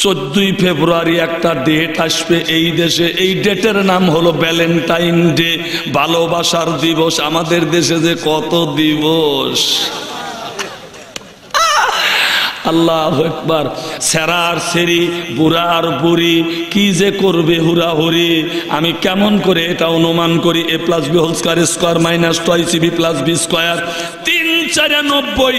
14ই ফেব্রুয়ারি একটা ডেট আসবে এই দেশে, এই ডেটের নাম হলো ভ্যালেন্টাইন ডে, ভালোবাসার দিবস। আমাদের দেশে যে কত দিবস, আল্লাহু আকবার। সেরার সেরি, বুড়া আর বুড়ি কি যে করবে হুরাহুরি। আমি কেমন করে এটা অনুমান করি, a + b² - 2ac b + b², 3 × 4 = 90।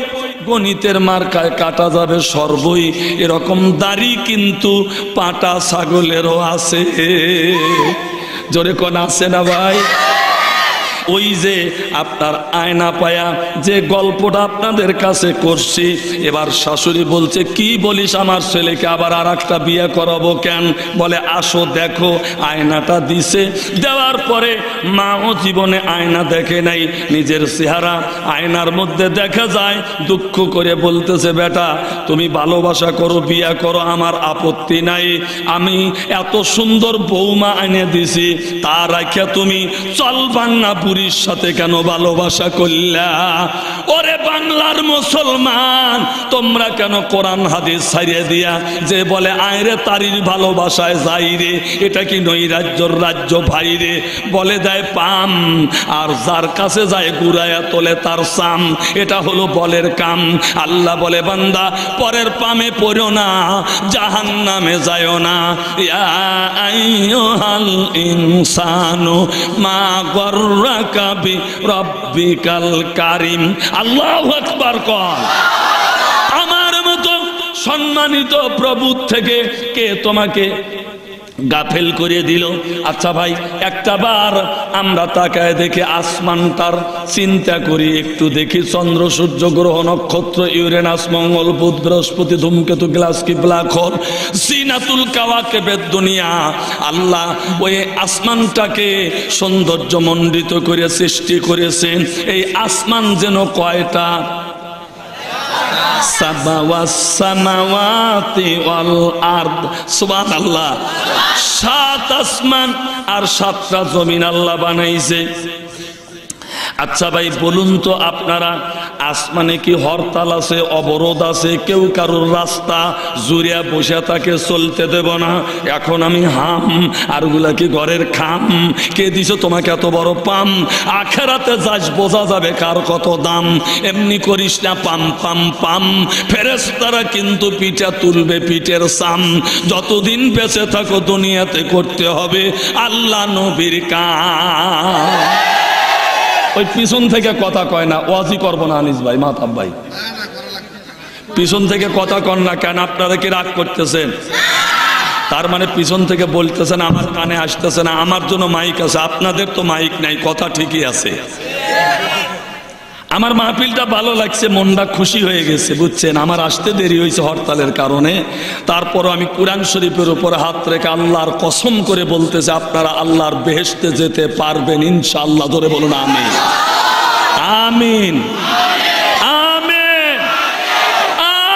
গণিতের মার্কায় কাটা যাবে সর্বই। এরকম দাড়ি কিন্তু পাটা ছাগলেরও আছে। জোরে কোন আছে না ভাই? ওই যে আপনার আয়না পায়া যে গল্পটা আপনাদের কাছে করছি, এবার শাশুড়ি বলছে কি বলিস, আমার ছেলেকে আবার আর একটা বিয়ে করাবো কেন? বলে আসো দেখো। আয়নাটা দিছে, দেওয়ার পরে মাও জীবনে আয়না দেখে নাই, নিজের চেহারা আয়নার মধ্যে দেখা যায়। দুঃখ করে বলতেছে বেটা তুমি ভালোবাসা করো, বিয়ে করো, আমার আপত্তি নাই। আমি এত সুন্দর বৌমা এনে দিছি, তা রাখিয়া তুমি চলবান্না পুরীর সাথে কেন ভালোবাসা করলা? ওরে বাংলার মুসলমান, তোমরা কেন কোরআন হাদিস ছাড়িয়ে দিয়া যে বলে আয়রে তারির ভালোবাসায় যাই রে, এটা কি নৈরাজ্যর রাজ্য ভাই রে? বলে দেয় পাম, আর যার কাছে যায় গুড়ায়া তোলে তার সাম। এটা হলো বলের কাম। আল্লাহ বলে বান্দা পরের পামে পড়ো না, জাহান্নামে যায়ও না। ইয়া আইয়ুহাল ইনসানু মা গররাকা বিরব্বিকাল কারীম। আল্লাহু আকবার কর। আমার মতো সম্মানিত প্রভু থেকে কে তোমাকে গাফেল করে দিল? আচ্ছা ভাই, একটা বার আমরা তাকায় দেখে আসমানটার চিন্তা করি, একটু দেখি চন্দ্র সূর্য গ্রহ নক্ষত্র ইউরেনাস মঙ্গল বুধ বৃহস্পতি ধূমকেতু গ্লাসকি ব্ল্যাক হোল জিনাতুল কাওয়াকিবের দুনিয়া। আল্লাহ ওই আসমানটাকে সৌন্দর্য মণ্ডিত করে সৃষ্টি করেছেন। এই আসমান যেন কয়টা? সামাওয়াতি ওয়াল আরদ। সুবহানাল্লাহ। 7 আসমান আর 7টা জমিন আল্লাহ বানাইছে। আচ্ছা ভাই বলুন তো আপনারা, আসমানে কি হরতাল আছে, অবরোধ আছে? কেউ কারোর রাস্তা জুড়িয়া বসে তাকে চলতে দেব না, এখন আমি হাম আর ওগুলা কি ঘরের খাম? কে দিছে তোমাকে এত বড় পাম? আখেরাতে যাস বোঝা যাবে কার কত দাম। এমনি করিস না পাম পাম পাম, ফেরেশতারা কিন্তু পিঠা তুলবে পিঠের সাম। যতদিন বেঁচে থাকো দুনিয়াতে করতে হবে আল্লাহ নবীর কাম। ওই পিছন থেকে কথা কয় না, ওয়াজি করবো না আনিস ভাই, মাতাব ভাই, পিছন থেকে কথা কন না কেন? আপনারা কি রাগ করতেছেন? তার মানে পিছন থেকে বলতেছেন আমার কানে আসতেছে না। আমার জন্য মাইক আছে, আপনাদের তো মাইক নাই, কথা ঠিকই আছে। আমার মাহফিলটা ভালো লাগছে, মনটা খুশি হয়ে গেছে, বুঝছেন? আমার আসতে দেরি হয়েছে হরতালের কারণে। তারপরও আমি কুরআন শরীফের উপর হাত রেখে আল্লাহর কসম করে বলতেছে আপনারা আল্লাহর বেহেশতে যেতে পারবেন ইনশাআল্লাহ। ধরে বলুন আমিন আমিন আমিন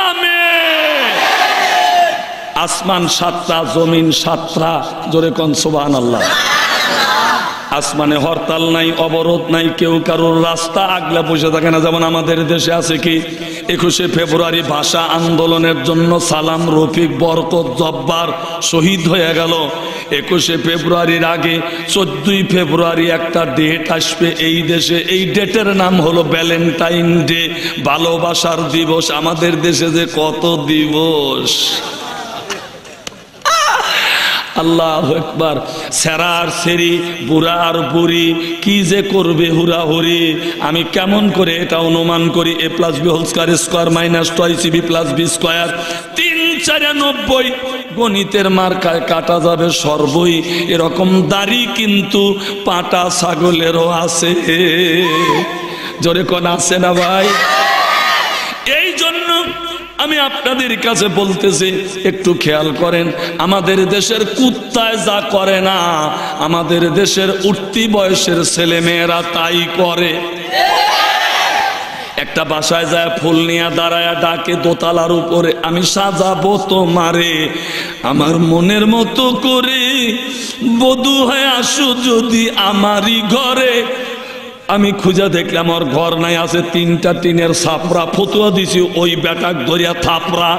আমিন। আসমান 7টা, জমিন 7টা, জোরে কোন সুবহানাল্লাহ। আসমানে হরতাল নাই, অবরোধ নাই, কেউ কারোর রাস্তা আগলা বসে থাকে না। যেমন আমাদের দেশে আছে কি 21শে ফেব্রুয়ারি ভাষা আন্দোলনের জন্য সালাম, রফিক, বরকত, জব্বার শহীদ হয়ে গেল। 21শে ফেব্রুয়ারির আগে 14ই ফেব্রুয়ারি একটা ডেট আসবে এই দেশে, এই ডেটের নাম হলো ভ্যালেন্টাইন ডে, ভালোবাসার দিবস। আমাদের দেশে যে কত দিবস, আল্লাহু আকবার। সেরার সেরি, বুড়া আর বুড়ি কি যে করবে হুরাহুরি। আমি কেমন করে এটা অনুমান করি, a + b² - 2ac b + b², 3 × 4 = 90। গণিতের মার্কায় কাটা যাবে সর্বই। এরকম দাড়ি কিন্তু পাটা ছাগলেরও আছে। জোরে কোন আছে না ভাই? এই জন্য আমি আপনাদের কাছে বলতেছি একটু খেয়াল করেন। আমাদের দেশের কুত্তায় যা করে না, আমাদের দেশের উঠতি বয়সের ছেলে মেয়েরা তাই করে। একটা বাসায় যায় ফুল নিয়ে দাঁড়ায় ডাকে দোতলার উপরে, আমি সাজাবো তোমারে আমার মনের মতো করে, বধূ হয়ে আসো যদি আমারই ঘরে। আমি খুঁজে দেখলাম ওর ঘর নাই, আছে 3টা টিনের ছাপড়া। ফতুয়া দিছি ওই বেটাক ধরিয়া থাপড়া।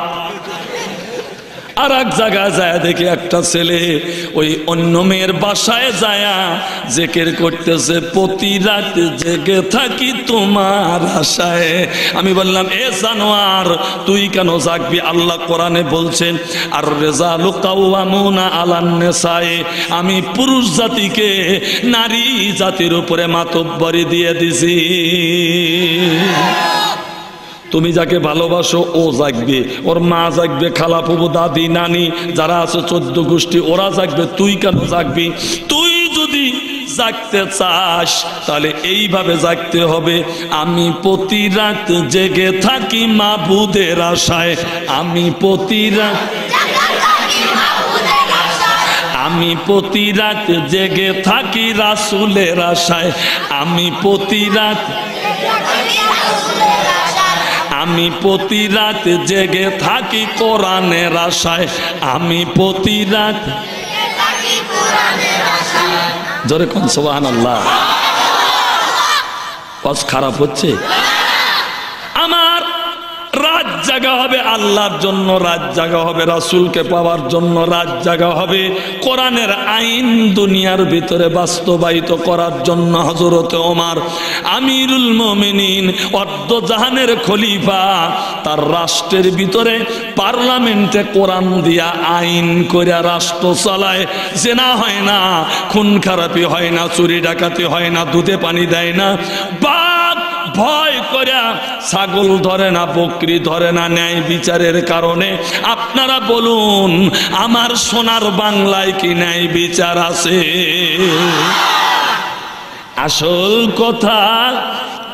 আর এক জায়গায় যায় দেখি একটা ছেলে ওই অন্য মেয়ের বাসায় যায়া জিকির করতেছে, প্রতি রাত জেগে থাকি তোমার আশায়। আমি বললাম, এ জানোয়ার, তুই কেন জাগবি? আল্লাহ কোরআনে বলছেন, আর রিজালু কাওয়ামুনা আলান নিসায়ে, আমি পুরুষ জাতিকে নারী জাতির উপরে মাতব্বরি দিয়ে দিছি। তুমি যাকে ভালোবাসো ও জাগবে, ওর মা জাগবে, খালা ফুবু দাদি নানি যারা আছে 14 গোষ্ঠী ওরা জাগবে, তুই কেন জাগবি? তুই যদি জাগতে চাস তাহলে এইভাবে জাগতে হবে, আমি প্রতি রাত জেগে থাকি মাবুদের আশায়, আমি প্রতি রাত আমি প্রতি রাত জেগে থাকি রাসূলের আশায়, আমি প্রতি রাত আমি প্রতি রাত জেগে থাকি কোরআনের আশায়, আমি প্রতি রাত জোরে কোন সুবহানাল্লাহ। ওয়াজ খারাপ হচ্ছে? আমার রাত জাগা হবে আল্লাহর জন্য, রাত জাগা হবে রাসূলকে পাওয়ার জন্য, রাত জাগা হবে কোরআনের আইন দুনিয়ার ভিতরে বাস্তবায়িত করার জন্য। হযরতে ওমর আমিরুল মুমিনিন, অর্ধ জাহানের খলিফা, তার রাষ্ট্রের ভিতরে পার্লামেন্টে কোরআন দিয়া আইন করে রাষ্ট্র চালায়। জেনা হয় না, খুন খারাপি হয় না, চুরি ডাকাতি হয় না, দুধে পানি দেয় না, ভয় করে ছাগল ধরে না, বকরি ধরে না, ন্যায় বিচারের কারণে। আপনারা বলুন, আমার সোনার বাংলায় কি ন্যায় বিচার আছে? আসল কথা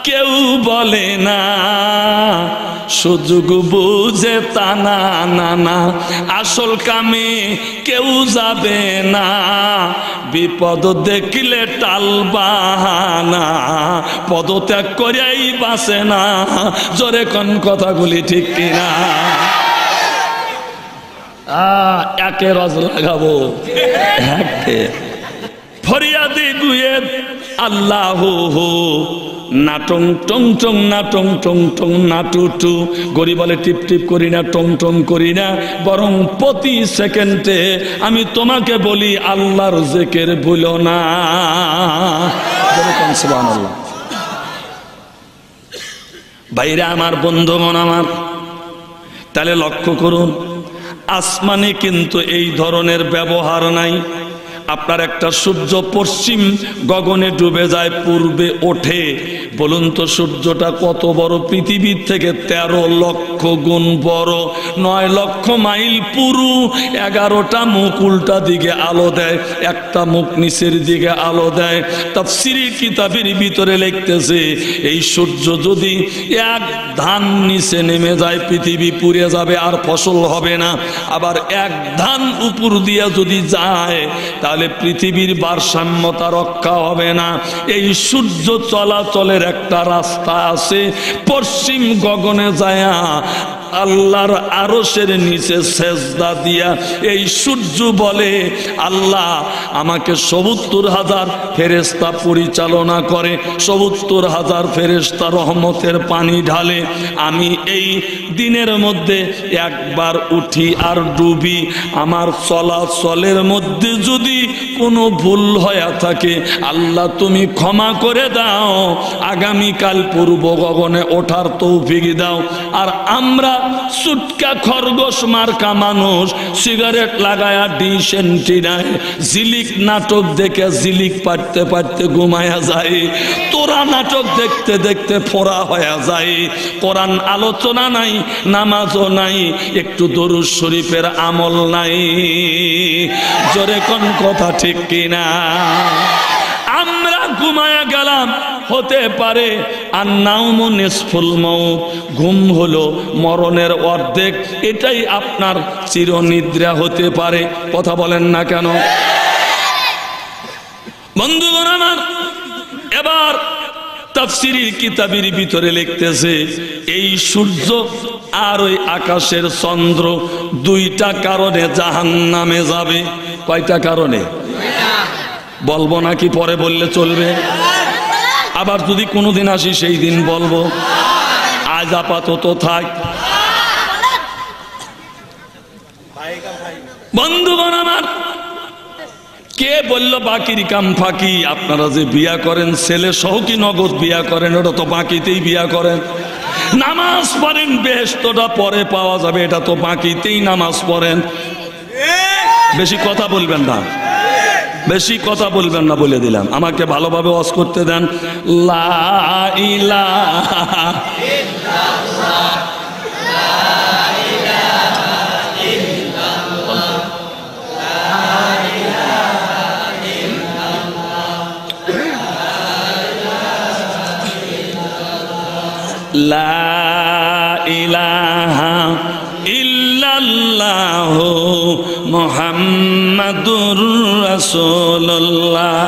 কেউ বলে না, সুযোগ বুঝে তা না না না, আসল কামে কেউ যাবে না, বিপদ দেখলে টাল বাহানা, পদত্যাগ করেই বাঁচে না। জোরে কোন কথাগুলি ঠিক কিনা? একে রজ লাগাবো, একে ফরিয়াদি গুয়েদ আল্লাহ হো, নাটং টং টং নাটং টং টং নাটুটু। গরিব বলে টিপ টিপ করি না, টং টং করি না, বরং প্রতি সেকেন্ডে আমি তোমাকে বলি আল্লাহর জিকির ভুলো না। সুবহানাল্লাহ। ভাইরা আমার, বন্ধুগণ আমার, তাহলে লক্ষ্য করুন, আসমানে কিন্তু এই ধরনের ব্যবহার নাই। আপনার একটা সূর্য পশ্চিম গগনে ডুবে যায়, পূর্বে ওঠে। বলুন তো সূর্যটা কত বড়? পৃথিবীর থেকে 13 লক্ষ গুণ বড়, 9 লক্ষ মাইল পুরু, 11টা মুখ উল্টা দিকে আলো দেয়, একটা মুখ নিচের দিকে আলো দেয়। তাফসীরের কিতাবের ভিতরে লিখতেছে, এই সূর্য যদি এক ধান নিচে নেমে যায় পৃথিবী পুড়ে যাবে, আর ফসল হবে না। আবার এক ধান উপর দিয়ে যদি যায় তাহলে পৃথিবীর ভারসাম্যতা রক্ষা হবে না। এই সূর্য চলাচলের একটা রাস্তা আছে, পশ্চিম গগনে যায়া আল্লাহর আরশের নিচে সেজদা দিয়া এই সূর্য বলে, আল্লাহ আমাকে ৭০,০০০ ফেরেশতা পরিচালনা করে, ৭০,০০০ ফেরেশতা রহমতের পানি ঢালে। আমি এই দিনের মধ্যে একবার উঠি আর ডুবি, আমার চলাচলের মধ্যে যদি কোনো ভুল হয়ে থাকে আল্লাহ তুমি ক্ষমা করে দাও, আগামীকাল পূর্ব গগনে ওঠার তৌফিক দাও। আর আমরা সুটকা খরগোশ মার্কা মানুষ, সিগারেট লাগায়া ডিসেন্টিনায় জিলিক নাটক দেখে জিলিক পাড়তে পাড়তে ঘুমায়া যায়, তোরা নাটক দেখতে দেখতে ফোড়া হয়ে যায়। কোরআন আলোচনা নাই, নামাজও নাই, একটু দরুদ শরীফের আমল নাই। জোরে কোন কথা ঠিক কিনা? আমরা ঘুমায়া গেলাম, হতে পারে আর নাউমু নিসফুল মউত, ঘুম হলো মরণের অর্ধেক, এটাই আপনার চিরনিদ্রা হতে পারে। কথা বলেন না কেন? বন্ধুগণ আমার, এবার তাফসীরের কিতাবের ভিতরে লিখতেছে, এই সূর্য আর ওই আকাশের চন্দ্র দুইটা কারণে জাহান্নামে যাবে। কয়টা কারণে বলবো নাকি পরে বললে চলবে? আবার যদি কোনোদিন আসি সেই দিন বলবো, আজ আপাতত থাক। বন্ধুগণ আমার, কে বলল বাকির কাম ফাঁকি? আপনারা যে বিয়া করেন ছেলে সহ কি নগদ বিয়া করেন? ওটা তো বাকিতেই বিয়া করেন। নামাজ পড়েন, বেহেশতটা পরে পাওয়া যাবে, এটা তো বাকিতেই নামাজ পড়েন। বেশি কথা বলবেন না, বেশি কথা বলবেন না বলে দিলাম। আমাকে ভালোভাবে ওয়াজ করতে দেন। লা ইলাহা ইল্লাল্লাহ, লা ইলাহা ইল্লাল্লাহ মুহাম্মাদুর রাসূলুল্লাহ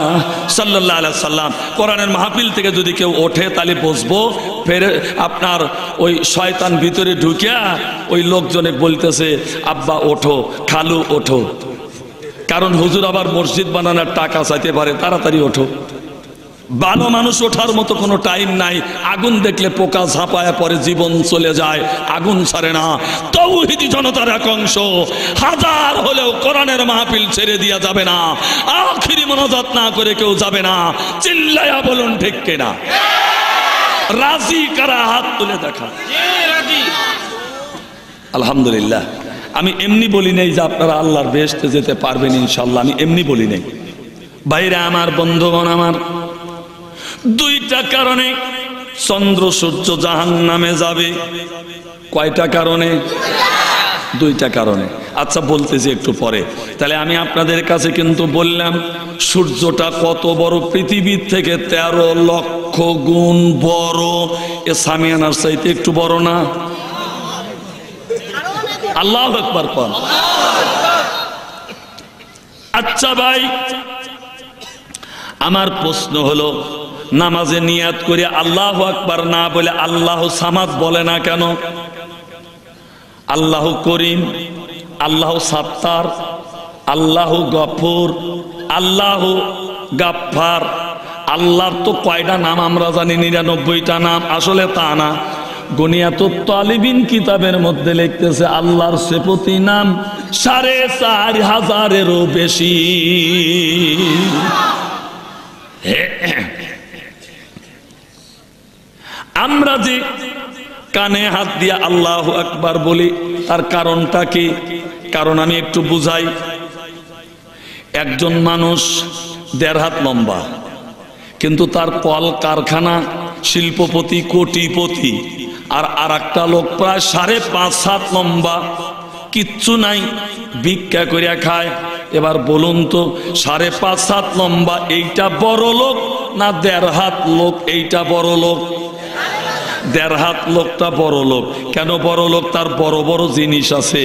সাল্লাল্লাহু আলাইহি সাল্লাম। কোরআনের মাহফিল থেকে যদি কেউ ওঠে তাহলে বসবো, ফের আপনার ওই শয়তান ভিতরে ঢুকিয়া ওই লোকজনে বলতেছে আব্বা ওঠো, খালু ওঠো, কারণ হুজুর আবার মসজিদ বানানোর টাকা চাইতে পারে, তাড়াতাড়ি ওঠো। ভালো মানুষ ওঠার মতো কোনো টাইম নাই। আগুন দেখলে পোকা ঝাঁপায় পরে জীবন চলে যায়, আগুন ছাড়ে না। তাওহীদি জনতার এক অংশ হাজার হলেও কোরআনের মাহফিল ছেড়ে দিয়া যাবে না, আখিরি মোনাজাত না করে কেউ যাবে না। চিল্লায়া বলুন ঠিক কিনা? রাজি কারা? হাত তুলে দেখা। আলহামদুলিল্লাহ। আমি এমনি বলি নাই যে আপনারা আল্লাহর বেহেশতে যেতে পারবেন ইনশাআল্লাহ, আমি এমনি বলি নাই। ভাইরা আমার, বন্ধুগণ আমার, দুইটা কারণে চন্দ্র সূর্য জাহান্নামে যাবে। কয়টা কারণে? দুইটা কারণে। আচ্ছা বলতেছি একটু পরে। তাহলে আমি আপনাদের কাছে কিন্তু বললাম সূর্যটা কত বড়? পৃথিবীর থেকে 13 লক্ষ গুণ বড়। এ সামিয়ানার চাইতে একটু বড় না? আল্লাহু আকবার কোন। আচ্ছা ভাই, আমার প্রশ্ন হলো, নামাজে নিয়াত করে আল্লাহু আকবার না বলে আল্লাহু সামাদ বলে না কেন? আল্লাহু করিম, আল্লাহু সাত্তার, আল্লাহু গফুর, আল্লাহু গাফফার। আল্লাহর তো কয়টা নাম আমরা জানি? 99টা নাম। আসলে তা না। গুনিয়াতুত তালিবিন কিতাবের মধ্যে লিখতেছে আল্লাহর সিফতি নাম 4500-এরও বেশি। আমরা যে কানে হাত দিয়ে আল্লাহু আকবার বলি, তার কারণটা কি? কারণ আমি একটু বুঝাই। একজন মানুষ 1.5 হাত লম্বা, কিন্তু তার কল কারখানা, শিল্পপতি, কোটিপতি। আর একটা লোক প্রায় 5.5 হাত লম্বা, কিচ্ছু নাই, ভিক্ষা করিয়া খায়। এবার বলুন তো 5.5 হাত লম্বা এইটা বড় লোক না 1.5 হাত লোক এইটা বড় লোক? 1.5 হাত লোকটা বড় লোক। কেন বড় লোক? তার বড় বড় জিনিস আছে।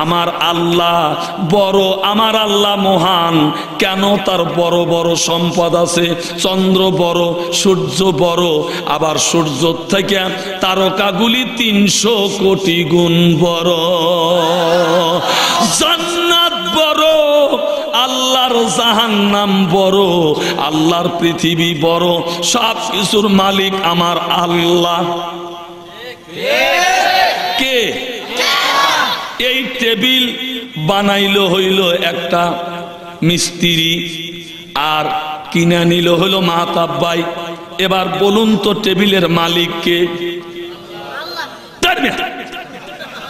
আমার আল্লাহ বড়, আমার আল্লাহ মহান। কেন? তার বড় বড় সম্পদ আছে। চন্দ্র বড়, সূর্য বড়, আবার সূর্য থেকে তারকাগুলি 300 কোটি গুণ বড়। জান্নাত বড়, আল্লাহর জাহান্নাম বড়, আল্লাহর পৃথিবী বড়। সব কিছুর মালিক আমার আল্লাহ। কে? এই টেবিল বানাইলো হইল একটা মিস্ত্রি, আর কিনে নিল হইল মাহতাব্বাই। এবার বলুন তো টেবিলের মালিক কে?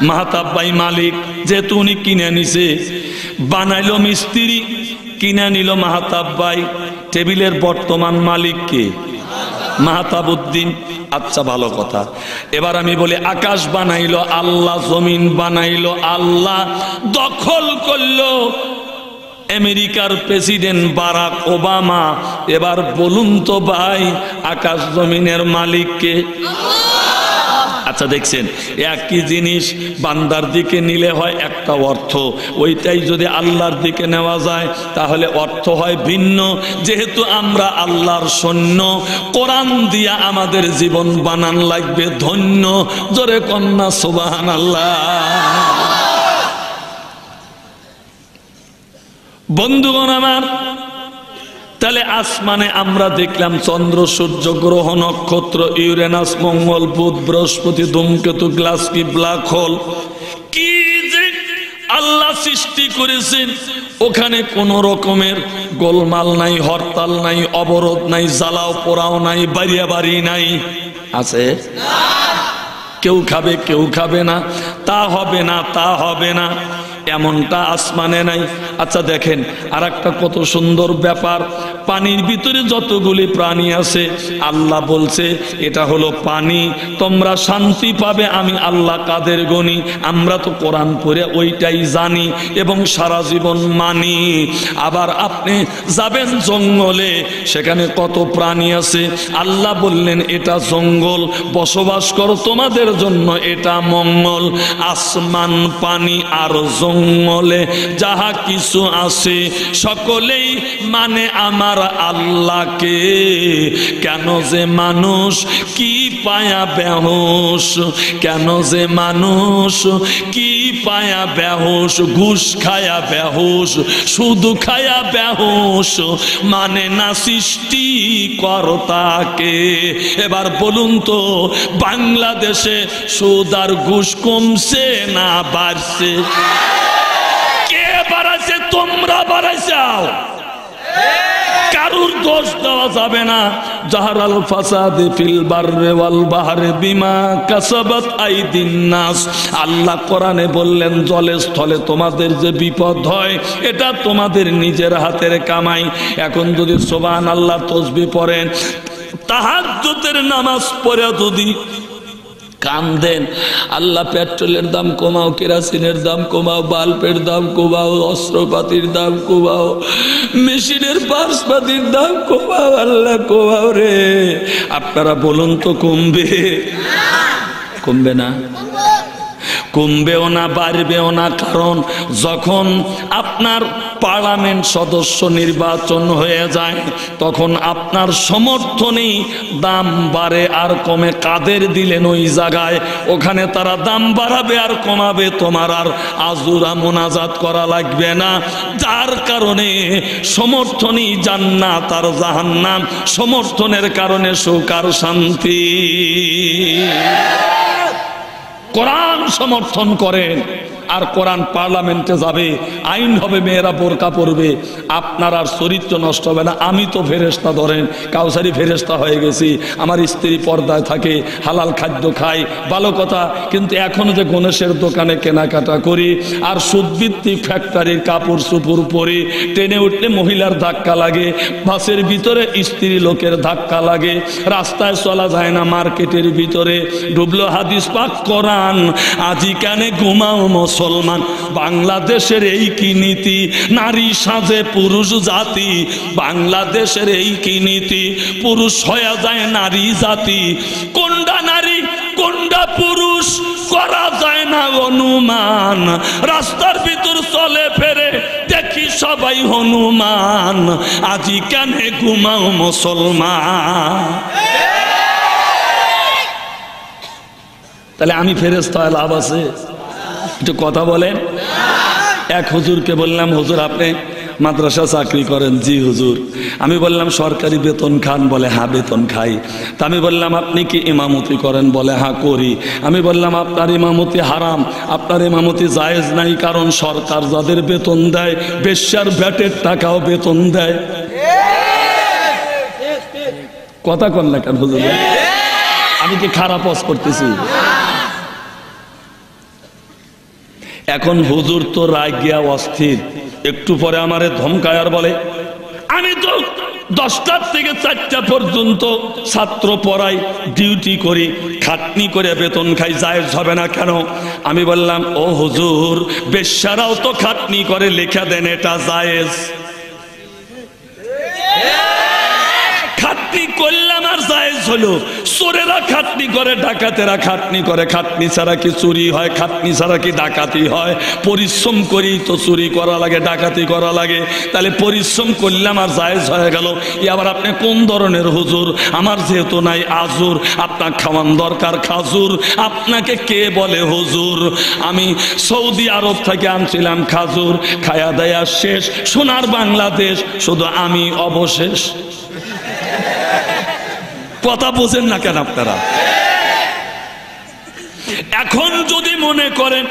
মাহতাব্বাই মালিক। যেহেতু উনি কিনে নিছে, বানাইলো মিস্ত্রি, কিনে নিল মাহতাব্বাই। টেবিলের বর্তমান মালিক কে? মাহতাবউদ্দিন। আচ্ছা ভালো কথা। এবার আমি বলি আকাশ বানাইলো আল্লাহ, জমিন বানাইলো আল্লাহ, দখল করলো আমেরিকার প্রেসিডেন্ট বারাক ওবামা। এবার বলুন তো ভাই, আকাশ জমিনের মালিক কে? আচ্ছা দেখছেন, একই জিনিস বান্দার দিকে নিলে হয় একটা অর্থ, ওইটাই যদি আল্লাহর দিকে নেওয়া যায় তাহলে অর্থ হয় ভিন্ন। যেহেতু আমরা আল্লাহর সৈন্য, কোরআন দিয়া আমাদের জীবন বানান লাগবে ধন্য। জোরে কন্যা সুবহানাল্লাহ। বন্ধুগণ আমার, তাহলে আসমানে আমরা দেখলাম চন্দ্র, সূর্য, গ্রহ, নক্ষত্র, ইউরেনাস, মঙ্গল, বুধ, বৃহস্পতি, ধূমকেতু, গ্লাসকি, ব্ল্যাক হোল। কি যে আল্লাহ সৃষ্টি করেছেন, ওখানে কোনো রকমের গোলমাল নাই, হরতাল নাই, অবরোধ নাই, জ্বালাও পোড়াও নাই, বাড়ি নাই, আছে? কেউ খাবে কেউ খাবে না, তা হবে না তা হবে না, এমনটা আসমানে নাই। আচ্ছা দেখেন আর একটা কত সুন্দর ব্যাপার, পানির ভিতরে যতগুলি প্রাণী আছে আল্লাহ বলছে এটা হলো পানি, তোমরা শান্তি পাবে আমি আল্লাহ কাদের গনি। আমরা তো কোরআন পড়ে ওইটাই জানি এবং সারা জীবন মানি। আবার আপনি যাবেন জঙ্গলে, সেখানে কত প্রাণী আছে, আল্লাহ বললেন এটা জঙ্গল, বসবাস করো, তোমাদের জন্য এটা মঙ্গল। আসমান পানি আর জঙ্গলে যাহা কিছু আছে সকলেই মানে আমার আল্লাহকে। কেন যে মানুষ কি পায়া বেহুশ, কেন যে মানুষ কি পায়া বেহুশ, ঘুষ খায়া বেহুশ, শুধু খায়া বেহুশ, মানে না সৃষ্টি কর্তাকে। এবার বলুন তো বাংলাদেশে সুদ আর ঘুষ কমছে না বাড়ছে? কে বাড়াইছে? তোমরা বাড়াইছাও। কারুর দোষ দেওয়া যাবে না। জাহারাল ফাসাদে ফিল বাররে ওয়াল বাহরে বিমা কাসাবাত আইদিন নাস। আল্লাহ কোরআনে বললেন জলে স্থলে তোমাদের যে বিপদ হয় এটা তোমাদের নিজের হাতের কামাই। এখন যদি সুবহানাল্লাহ তাসবিহ পড়েন, তাহাজ্জুদের নামাজ পড়ে যদি কান্দেন, আল্লাহ পেট্রোলের দাম কমাও, কেরাসিনের দাম কমাও, বাল্বের দাম কমাও, অস্ত্রপাতির দাম কমাও, মেশিনের পার্সপাতির দাম কমাও, আল্লাহ কমাও রে, আপনারা বলুন তো কমবে? কমবে না, কমবেও না, বাড়বেও না। কারণ যখন আপনার পার্লামেন্ট সদস্য নির্বাচন হয়ে যায় তখন আপনার সমর্থনই দাম বাড়ে আর কমে। কাদের দিলেন ওই জায়গায়, ওখানে তারা দাম বাড়াবে আর কমাবে, তোমার আর আজুরা মোনাজাত করা লাগবে না। যার কারণে সমর্থনই জান্নাত আর জাহান্নাম, সমর্থনের কারণে সুখ আর শান্তি। কোরআন সমর্থন করেন আর কোরআন পার্লামেন্টে যাবে, আইন হবে, মেয়েরা বোরকা পরবে, আপনার আর চরিত্র নষ্ট হবে না। আমি তো ফেরেশতা, ধরেন কাউসারি ফেরেশতা হয়ে গেছি, আমার স্ত্রী পর্দায় থাকে, হালাল খাদ্য খাই, ভালো কথা, কিন্তু এখনো যে গণেশের দোকানে কেনাকাটা করি আর সুদভিত্তিক ফ্যাক্টরির কাপড় চুপড় পরি, ট্রেনে উঠলে মহিলার ধাক্কা লাগে, বাসের ভিতরে স্ত্রী লোকের ধাক্কা লাগে, রাস্তায় চলা যায় না, মার্কেটের ভিতরে ডুবলো হাদিস পাক কোরআন। আজি কানে ঘুমাও মুসলমান, বাংলাদেশের এই কি নীতি, নারী সাজে পুরুষ জাতি, বাংলাদেশের এই কি নীতি, পুরুষ হয়ে যায় নারী জাতি, কোনটা নারী কোনটা পুরুষ করা যায় না অনুমান, রাস্তার ভিতর চলে ফেরে দেখি সবাই হনুমান, আজি কানে ঘুমাও মুসলমান। তাহলে আমি ফেরেশতা লাভ আছে? একটু কথা বলেন। এক হুজুরকে বললাম, হুজুর আপনি মাদ্রাসা চাকরি করেন? জি হুজুর। আমি বললাম সরকারি বেতন খান? বলে হ্যাঁ বেতন খাই। তা আমি বললাম আপনি কি ইমামতি করেন? বলে হ্যাঁ করি। আমি বললাম আপনার ইমামতি হারাম, আপনার ইমামতি জায়েজ নাই, কারণ সরকার যাদের বেতন দেয় বেশ্যার ভ্যাটের টাকাও বেতন দেয়। কথা কন না কেন হুজুর? আমি কি খারাপ ওয়াজ করতেছি? এখন হুজুর তো রাগিয়া অস্থির, একটু পরে আমারে ধমকায় আর বলে আমি তো 10টার থেকে 4টা পর্যন্ত ছাত্র পড়াই, ডিউটি করি, খাটনি করে বেতন খাই, জায়েজ হবে না কেন? আমি বললাম ও হুজুর, বেশ্যারাও তো খাটনি করে, লেখা দেন এটা জায়েজ। খাটনি করলাম আর জায়েজ হলো। চোরেরা খাটনি করে, ডাকাতেরা খাটনি করে, খাটনি ছাড়া কি চুরি হয়? খাটনি ছাড়া কি ডাকাতি হয়? পরিশ্রম করি তো চুরি করা লাগে, ডাকাতি করা লাগে, তাহলে পরিশ্রম করলাম আর জায়েজ হয়ে গেল। আবার আপনি কোন ধরনের হুজুর? আমার যেহেতু নাই আজুর, আপনার খাওয়ান দরকার খাজুর, আপনাকে কে বলে হুজুর? আমি সৌদি আরব থেকে আনছিলাম খাজুর, খায়া দায়া শেষ, সোনার বাংলাদেশ শুধু আমি অবশেষ। কথা বোঝেন না কেন আপনারা? এখন যদি মনে করেন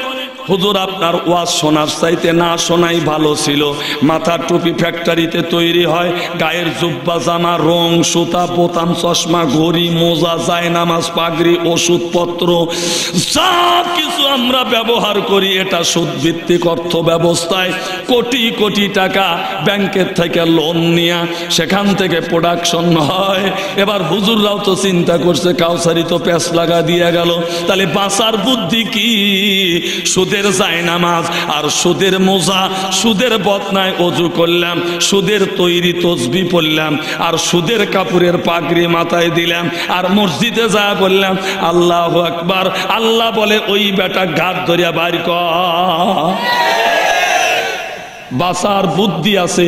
হুজুর আপনার ওয়াজ শোনার চাইতে না শোনাই ভালো ছিল। মাথার টুপি ফ্যাক্টরিতে তৈরি হয়, গায়ের জুব্বা জামা, রং, সুতা, বোতাম, চশমা, ঘড়ি, মোজা, জায়নামাজ, পাগড়ি, ওষুধপত্র যা কিছু আমরা ব্যবহার করি এটা সুদভিত্তিক অর্থ ব্যবস্থায় কোটি কোটি টাকা ব্যাংকের থেকে লোন নিয়ে সেখান থেকে প্রোডাকশন হয়। এবার হুজুররাও তো চিন্তা করছে কাউসারি তো প্যাঁচ লাগা দিয়ে গেল, তাহলে বাঁচার বুদ্ধি কি? সুদের জায়নামাজ আর সুদের মোজা, সুদের বদনায় অজু করলাম, সুদের তৈরি তসবি পড়লাম, আর সুদের কাপড়ের পাগড়ি মাথায় দিলাম, আর মসজিদে যা বললাম আল্লাহু আকবার। আল্লাহ বলে ওই বেটা ঘাট ধরিয়া বাইর কর। বাঁচার বুদ্ধি আছে।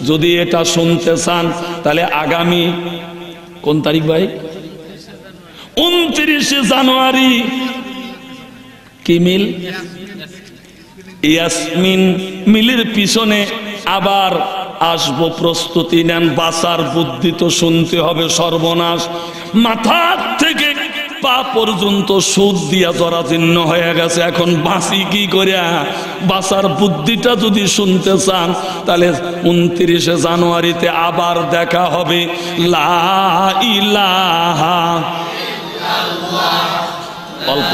যদি এটা শুনতে চান তাহলে আগামী কোন তারিখ ভাই? 29 জানুয়ারি কি মিল? ইয়াসমিন মিলের পিছনে আবার আসবো, প্রস্তুতি নেন। বাঁচার বুদ্ধি তো শুনতে হবে। সর্বনাশ, মাথার থেকে পা পর্যন্ত সুদ দিয়া জরাজীর্ণ হয়ে গেছে। এখন বাঁচি কি করে? বাঁচার বুদ্ধিটা যদি শুনতে চান তাহলে 29 জানুয়ারিতে আবার দেখা হবে। লা ইলাহা ইল্লাল্লাহ। অল্প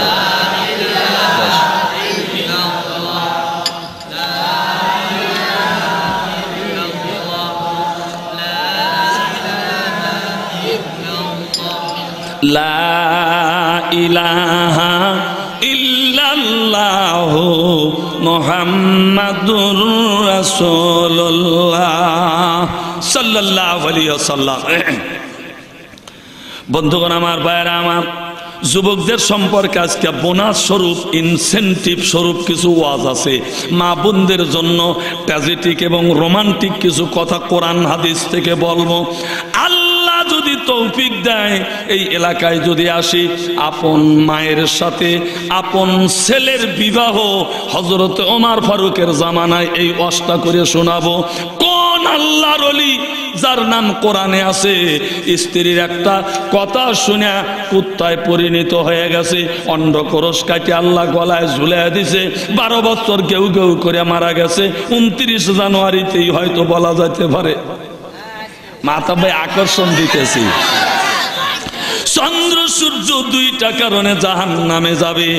লা ইলাহা ইল্লাল্লাহু মুহাম্মাদুর রাসূলুল্লাহ সাল্লাল্লাহু আলাইহি ওয়াসাল্লাম। বন্ধুগণ আমার, ভাইরা আমার, যুবকদের সম্পর্কে আজকে বোনাস স্বরূপ, ইনসেন্টিভ স্বরূপ কিছু ওয়াজ আছে। মা বোনদের জন্য পজিটিভ এবং রোমান্টিক কিছু কথা কোরআন হাদিস থেকে বলবো। আল্লাহ যদি তৌফিক দেয় এই এলাকায় যদি আসি, আপন মায়ের সাথে আপন ছেলের বিবাহ হযরত ওমর ফারুকের জামানায় এই ওয়াজটা করে শোনাবো। কোন আল্লাহর ওলি যার নাম কোরআনে আছে, স্ত্রীর একটা কথা শুনে কুত্তায় পরিণত হয়ে গেছে, অন্ডকোরস কাটে আল্লাহ গলায় ঝুলিয়ে দিছে, 12 বছর কেউ কেউ করে মারা গেছে। 29 জানুয়ারিতেই হয়তো বলা যেতে পারে। মাথা ভাই আকর্ষণ দিতেছি। চন্দ্র সূর্য দুইটা কারণে জাহান্নামে যাবে।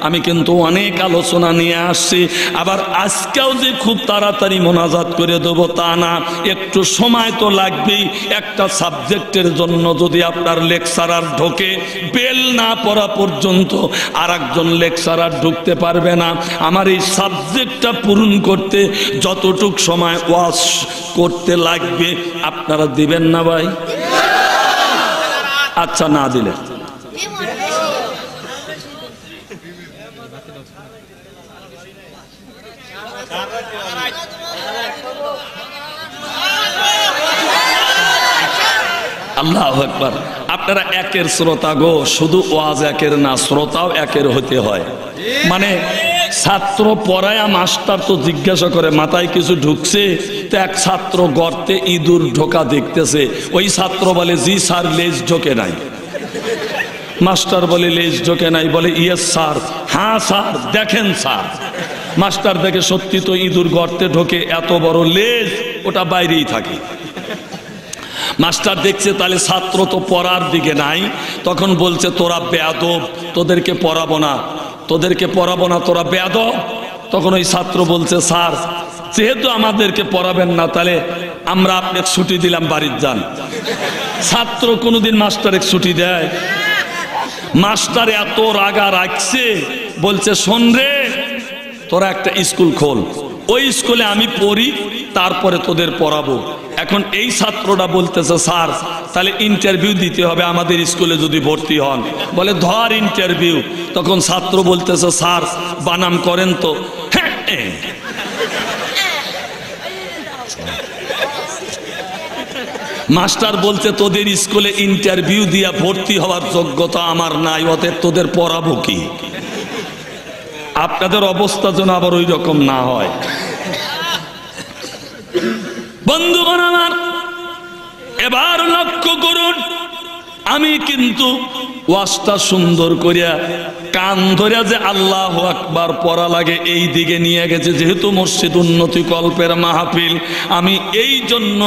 আমি কিন্তু অনেক আলোচনা নিয়ে আসছি। আবার আজকেও যে খুব তাড়াতাড়ি মোনাজাত করে দেবো তা না, একটু সময় তো লাগবেই। একটা সাবজেক্টের জন্য যদি আপনার লেকচারার ঢোকে, বেল না পড়া পর্যন্ত আর একজন লেকচারার ঢুকতে পারবে না। আমার এই সাবজেক্টটা পূরণ করতে যতটুক সময় ওয়াজ করতে লাগবে আপনারা দিবেন না ভাই? আচ্ছা, না দিলে আল্লাহু আকবার। আপনারা একের শ্রোতা গো, শুধু ওয়াজ একের না, শ্রোতাও একের হতে হয়। মানে ছাত্র পড়ায়া মাস্টার তো জিজ্ঞাসা করে মাথায় কিছু ঢুকছে, তো এক ছাত্র গর্তে ইঁদুর ঢোকা দেখতেছে, ওই ছাত্র বলে জি স্যার লেজ ঢোকে নাই। মাস্টার বলে লেজ ঢোকে নাই, বলে ইয়েস স্যার। হ্যাঁ স্যার, দেখেন স্যার। মাস্টার দেখে সত্যি তো ইঁদুর গর্তে ঢোকে, এত বড় লেজ, ওটা বাইরেই থাকে। মাস্টার দেখছে তাহলে ছাত্র তো পড়ার দিকে নাই, তখন বলছে তোরা বেয়াদব, তোদেরকে পড়াবো না, তোদেরকে পড়াবো না, তোরা বেয়াদব। তখন ওই ছাত্র বলছে স্যার যেহেতু আমাদেরকে পড়াবেন না, তাহলে আমরা আপনাকে ছুটি দিলাম, বাড়ির যান। ছাত্র কোনোদিন মাস্টারের ছুটি দেয়? মাস্টার এত রাগা রাখছে, বলছে শোন রে, তোরা একটা স্কুল খোল, ওই স্কুলে আমি পড়ি, তারপরে তোদের পড়াবো। এখন এই ছাত্রটা বলতেছে স্যার তাহলে ইন্টারভিউ দিতে হবে আমাদের স্কুলে যদি ভর্তি হন। বলে ধর ইন্টারভিউ। তখন ছাত্র বলতেছে স্যার বানাম করেন তো। মাস্টার বলছে তোদের স্কুলে ইন্টারভিউ দিয়া ভর্তি হওয়ার যোগ্যতা আমার নাই, অতএব তোদের পড়াবো কি? আপনাদের অবস্থা যেন আবার ওই রকম না হয়। বন্ধুগণ আমার, এবার লক্ষ্য করুন, আমি কিন্তু ওয়াজটা সুন্দর করিয়া কান ধরে যে আল্লাহু আকবার পড়া লাগে এই দিকে নিয়ে গেছে, যেহেতু মসজিদ উন্নতি কল্পের মাহফিল, আমি এই জন্য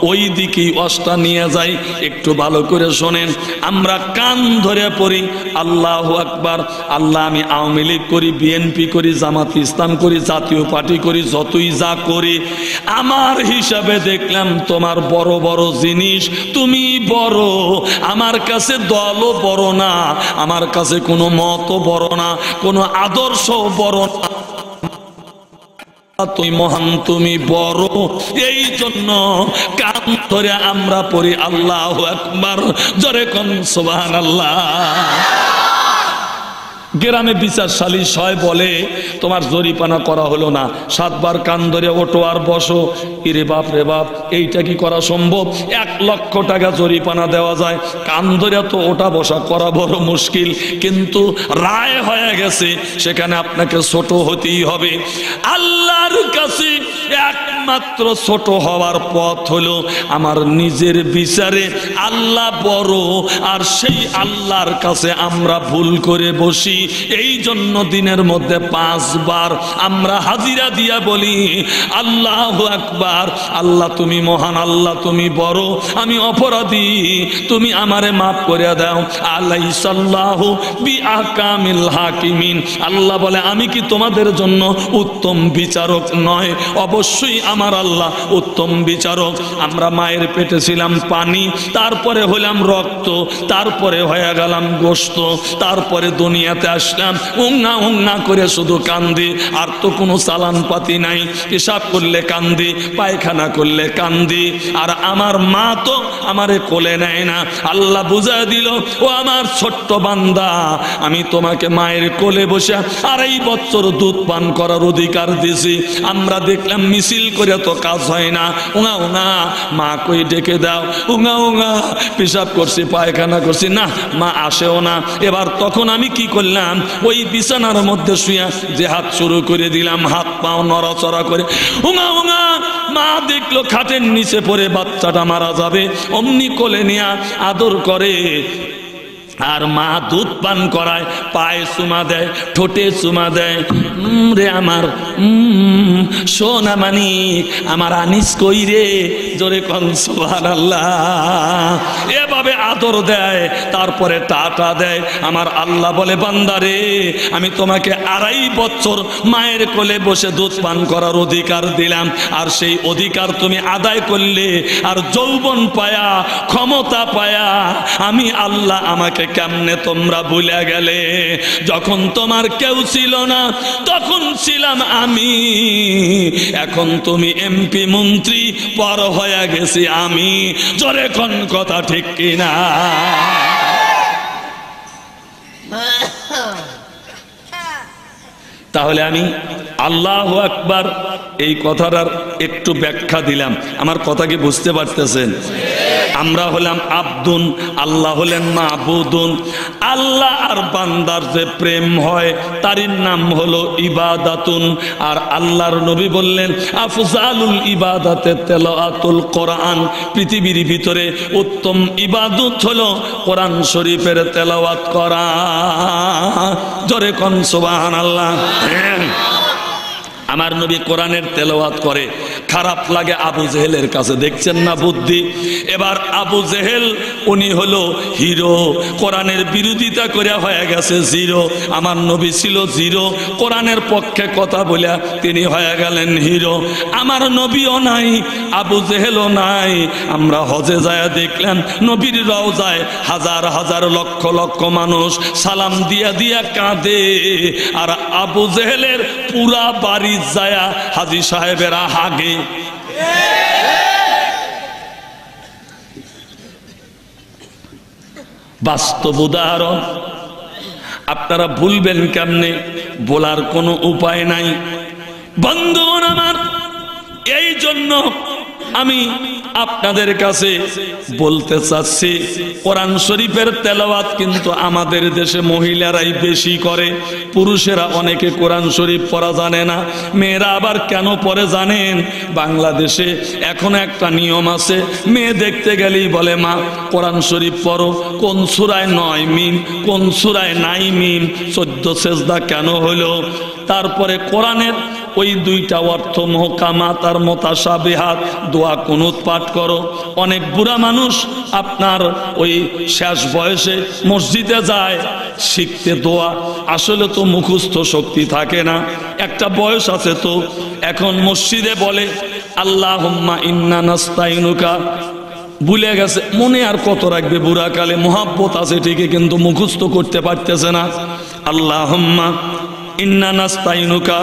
ওই দিকেই ওয়াজটা নিয়ে যাই। একটু ভালো করে শোনেন, আমরা কান ধরে পড়ি আল্লাহু আকবার। আল্লাহ, আমি আওয়ামী লীগ করি, বিএনপি করি, জামাত ইসলাম করি, জাতীয় পার্টি করি, যতই যা করি, আমার হিসাবে দেখলাম তোমার বড় বড় জিনিস, তুমি বড়, আমার কাছে দলও বড় না, আমার কাছে কোনো মতও বড় না, কোনো আদর্শ বড় না, তুমি মহান, তুমি বড়। এই জন্য কান ধরে আমরা পড়ি আল্লাহু আকবার। জোরে কোন সুবহানাল্লাহ। গ্রামে বিচার সালিশ হয়, বলে তোমার জরিপানা করা হলো না, 7 বার কান ধরে ওঠো আর বসো। ইরে বাপ রে বাপ, এইটা কি করা সম্ভব? 1 লক্ষ টাকা জরিপানা দেওয়া যায়, কান ধরে তো ওঠা বসা করা বড় মুশকিল। কিন্তু রায় হয়ে গেছে, সেখানে আপনাকে ছোট হতেই হবে। আল্লাহর কাছে একমাত্র ছোট হওয়ার পথ হলো আমার নিজের বিচারে আল্লাহ বড়, আর সেই আল্লাহর কাছে আমরা ভুল করে বসি। এই জন্য দিনের মধ্যে 5 বার আমরা হাজিরা দিয়া বলি আল্লাহু আকবার। আল্লাহ তুমি মহান, আল্লাহ তুমি বড়, আমি অপরাধী, তুমি আমারে মাফ করে দাও। আলাইসাল্লাহু বিআহকামিল হাকিমিন। আল্লাহ বলে, আমি কি তোমাদের জন্য উত্তম বিচারক নয়? অবশ্যই আমার আল্লাহ উত্তম বিচারক। আমরা মায়ের পেটে ছিলাম পানি, তারপরে হলাম রক্ত, তারপরে হয়ে গেলাম গোশত, তারপরে দুনিয়াতে আসলাম, উঙ্গা উঙ্গা করে শুধু কান্দি, আর তো কোনো চালান পাতি নাই। পেশাব করলে কান্দি, পায়খানা করলে কান্দি, আর আমার মা তো আমারে কোলে নেয় না। আল্লাহ বুঝায় দিল, ও আমার ছোট্ট বান্দা, আমি তোমাকে মায়ের কোলে বসে 2.5 বছর দুধ পান করার অধিকার দিয়েছি। আমরা দেখলাম মিছিল করে তো কাজ হয় না, উঙা উঙা, মা কই ডেকে দাও, উঙা উঙা, পেশাব করছি, পায়খানা করছি, না মা আসেও না। এবার তখন আমি কি করলাম, ওই বিছানার মধ্যে শুয়ে যে হাত শুরু করে দিলাম, হাত পাও নড়াচড়া করে, উঙা উঙা। মা দেখলো খাটের নিচে পড়ে বাচ্চাটা মারা যাবে, অমনি কোলে নিয়ে আদর করে, আর মা দুধ পান করায়, পায়ে চুমা দেয়, ঠোঁটে চুমা দেয়। রে আমার সোনা মানিক, আমার আনিস কই রে? জোরে কোন সুবহানাল্লাহ। এভাবে আদর দেয়, তারপরে টাটা দেয়। আমার আল্লাহ বলে, বান্দারে, আমি তোমাকে 2.5 বছর মায়ের কোলে বসে দুধ পান করার অধিকার দিলাম, আর সেই অধিকার তুমি আদায় করলে, আর যৌবন পায়া, ক্ষমতা পায়া আমি আল্লাহ আমাকে কেমনে তোমরা ভুলে গেলে? যখন তোমার কেউ ছিল না, তখন ছিলাম আমি। এখন তুমি এমপি মন্ত্রী, পর হয়ে গেছি আমি। জোরে কোন কথা ঠিক কিনা? তাহলে আমি আল্লাহু আকবার এই কথাটার একটু ব্যাখ্যা দিলাম। আমার কথা কি বুঝতে পারতেছেন? আমরা হলাম আব্দুন, আল্লাহ হলেন মাবুদুন। আল্লাহ আর বান্দার যে প্রেম হয়, তারই নাম হলো ইবাদাতুন। আর আল্লাহর নবী বললেন, আফজালুল ইবাদাতে তেলাওয়াতুল কোরআন। পৃথিবীর ভিতরে উত্তম ইবাদত হলো কোরআন শরীফের তেলাওয়াত করা। জোরে কোন সুবহানাল্লাহ। আমার নবী কোরআনের তেলাওয়াত করে, খারাপ লাগে আবু জেহেলের কাছে। দেখছেন না বুদ্ধি? এবার আবু জেহেল উনি হলো হিরো, কোরআনের বিরোধিতা করে হয়ে গেছে জিরো। আমার নবী ছিল জিরো, কোরআনের পক্ষে কথা বলে তিনি হয়ে গেলেন হিরো। আমার নবীও নাই, আবু জেহেলও নাই। আমরা হজে যায় দেখলাম, নবীর রওজায় হাজার হাজার লক্ষ লক্ষ মানুষ সালাম দিয়া দিয়া কাঁদে, আর আবু জেহেলের পুরা বাড়ি যায়া হাজী সাহেবেরা হাগে। বাস্তব উদাহরণ। আপনারা ভুলবেন কেমনে? বলার কোনো উপায় নাই। বন্ধুগণ আমার, এই জন্য আমি আপনাদের কাছে বলতে চাচ্ছি, কোরআন শরীফের তেলাওয়াত কিন্তু আমাদের দেশে মহিলারাই বেশি করে, পুরুষেরা অনেকে কোরআন শরীফ পড়া জানে না। মেয়েরা আবার কেন পড়ে জানেন? বাংলাদেশে এখন একটা নিয়ম আছে, মেয়ে দেখতে গেলেই বলে মা কোরআন শরীফ পড়ো, কোন সূরায় 9 মিম, কোন সূরায় 9 মিম, 14 সেজদা কেন হলো? তারপরে কোরআনের ওই দুইটা অর্থ মুহকামাত আর মুতাশাবিহাত, দোয়া কুনুত পাঠ করো। অনেক বুড়া মানুষ আপনার ওই শেষ বয়সে মসজিদে যায় শিখতে দোয়া, আসলে তো মুখস্থ শক্তি থাকে না, একটা বয়স আছে তো। এখন মসজিদে বলে আল্লাহুম্মা ইন্না নাস্তাইনুকা, ভুলে গেছে, মনে আর কত রাখবে, বুড়া কালে মোহাব্বত আছে ঠিকই কিন্তু মুখস্থ করতে পারতেছে না। আল্লাহুম্মা ইন্না নাস্তাইনুকা,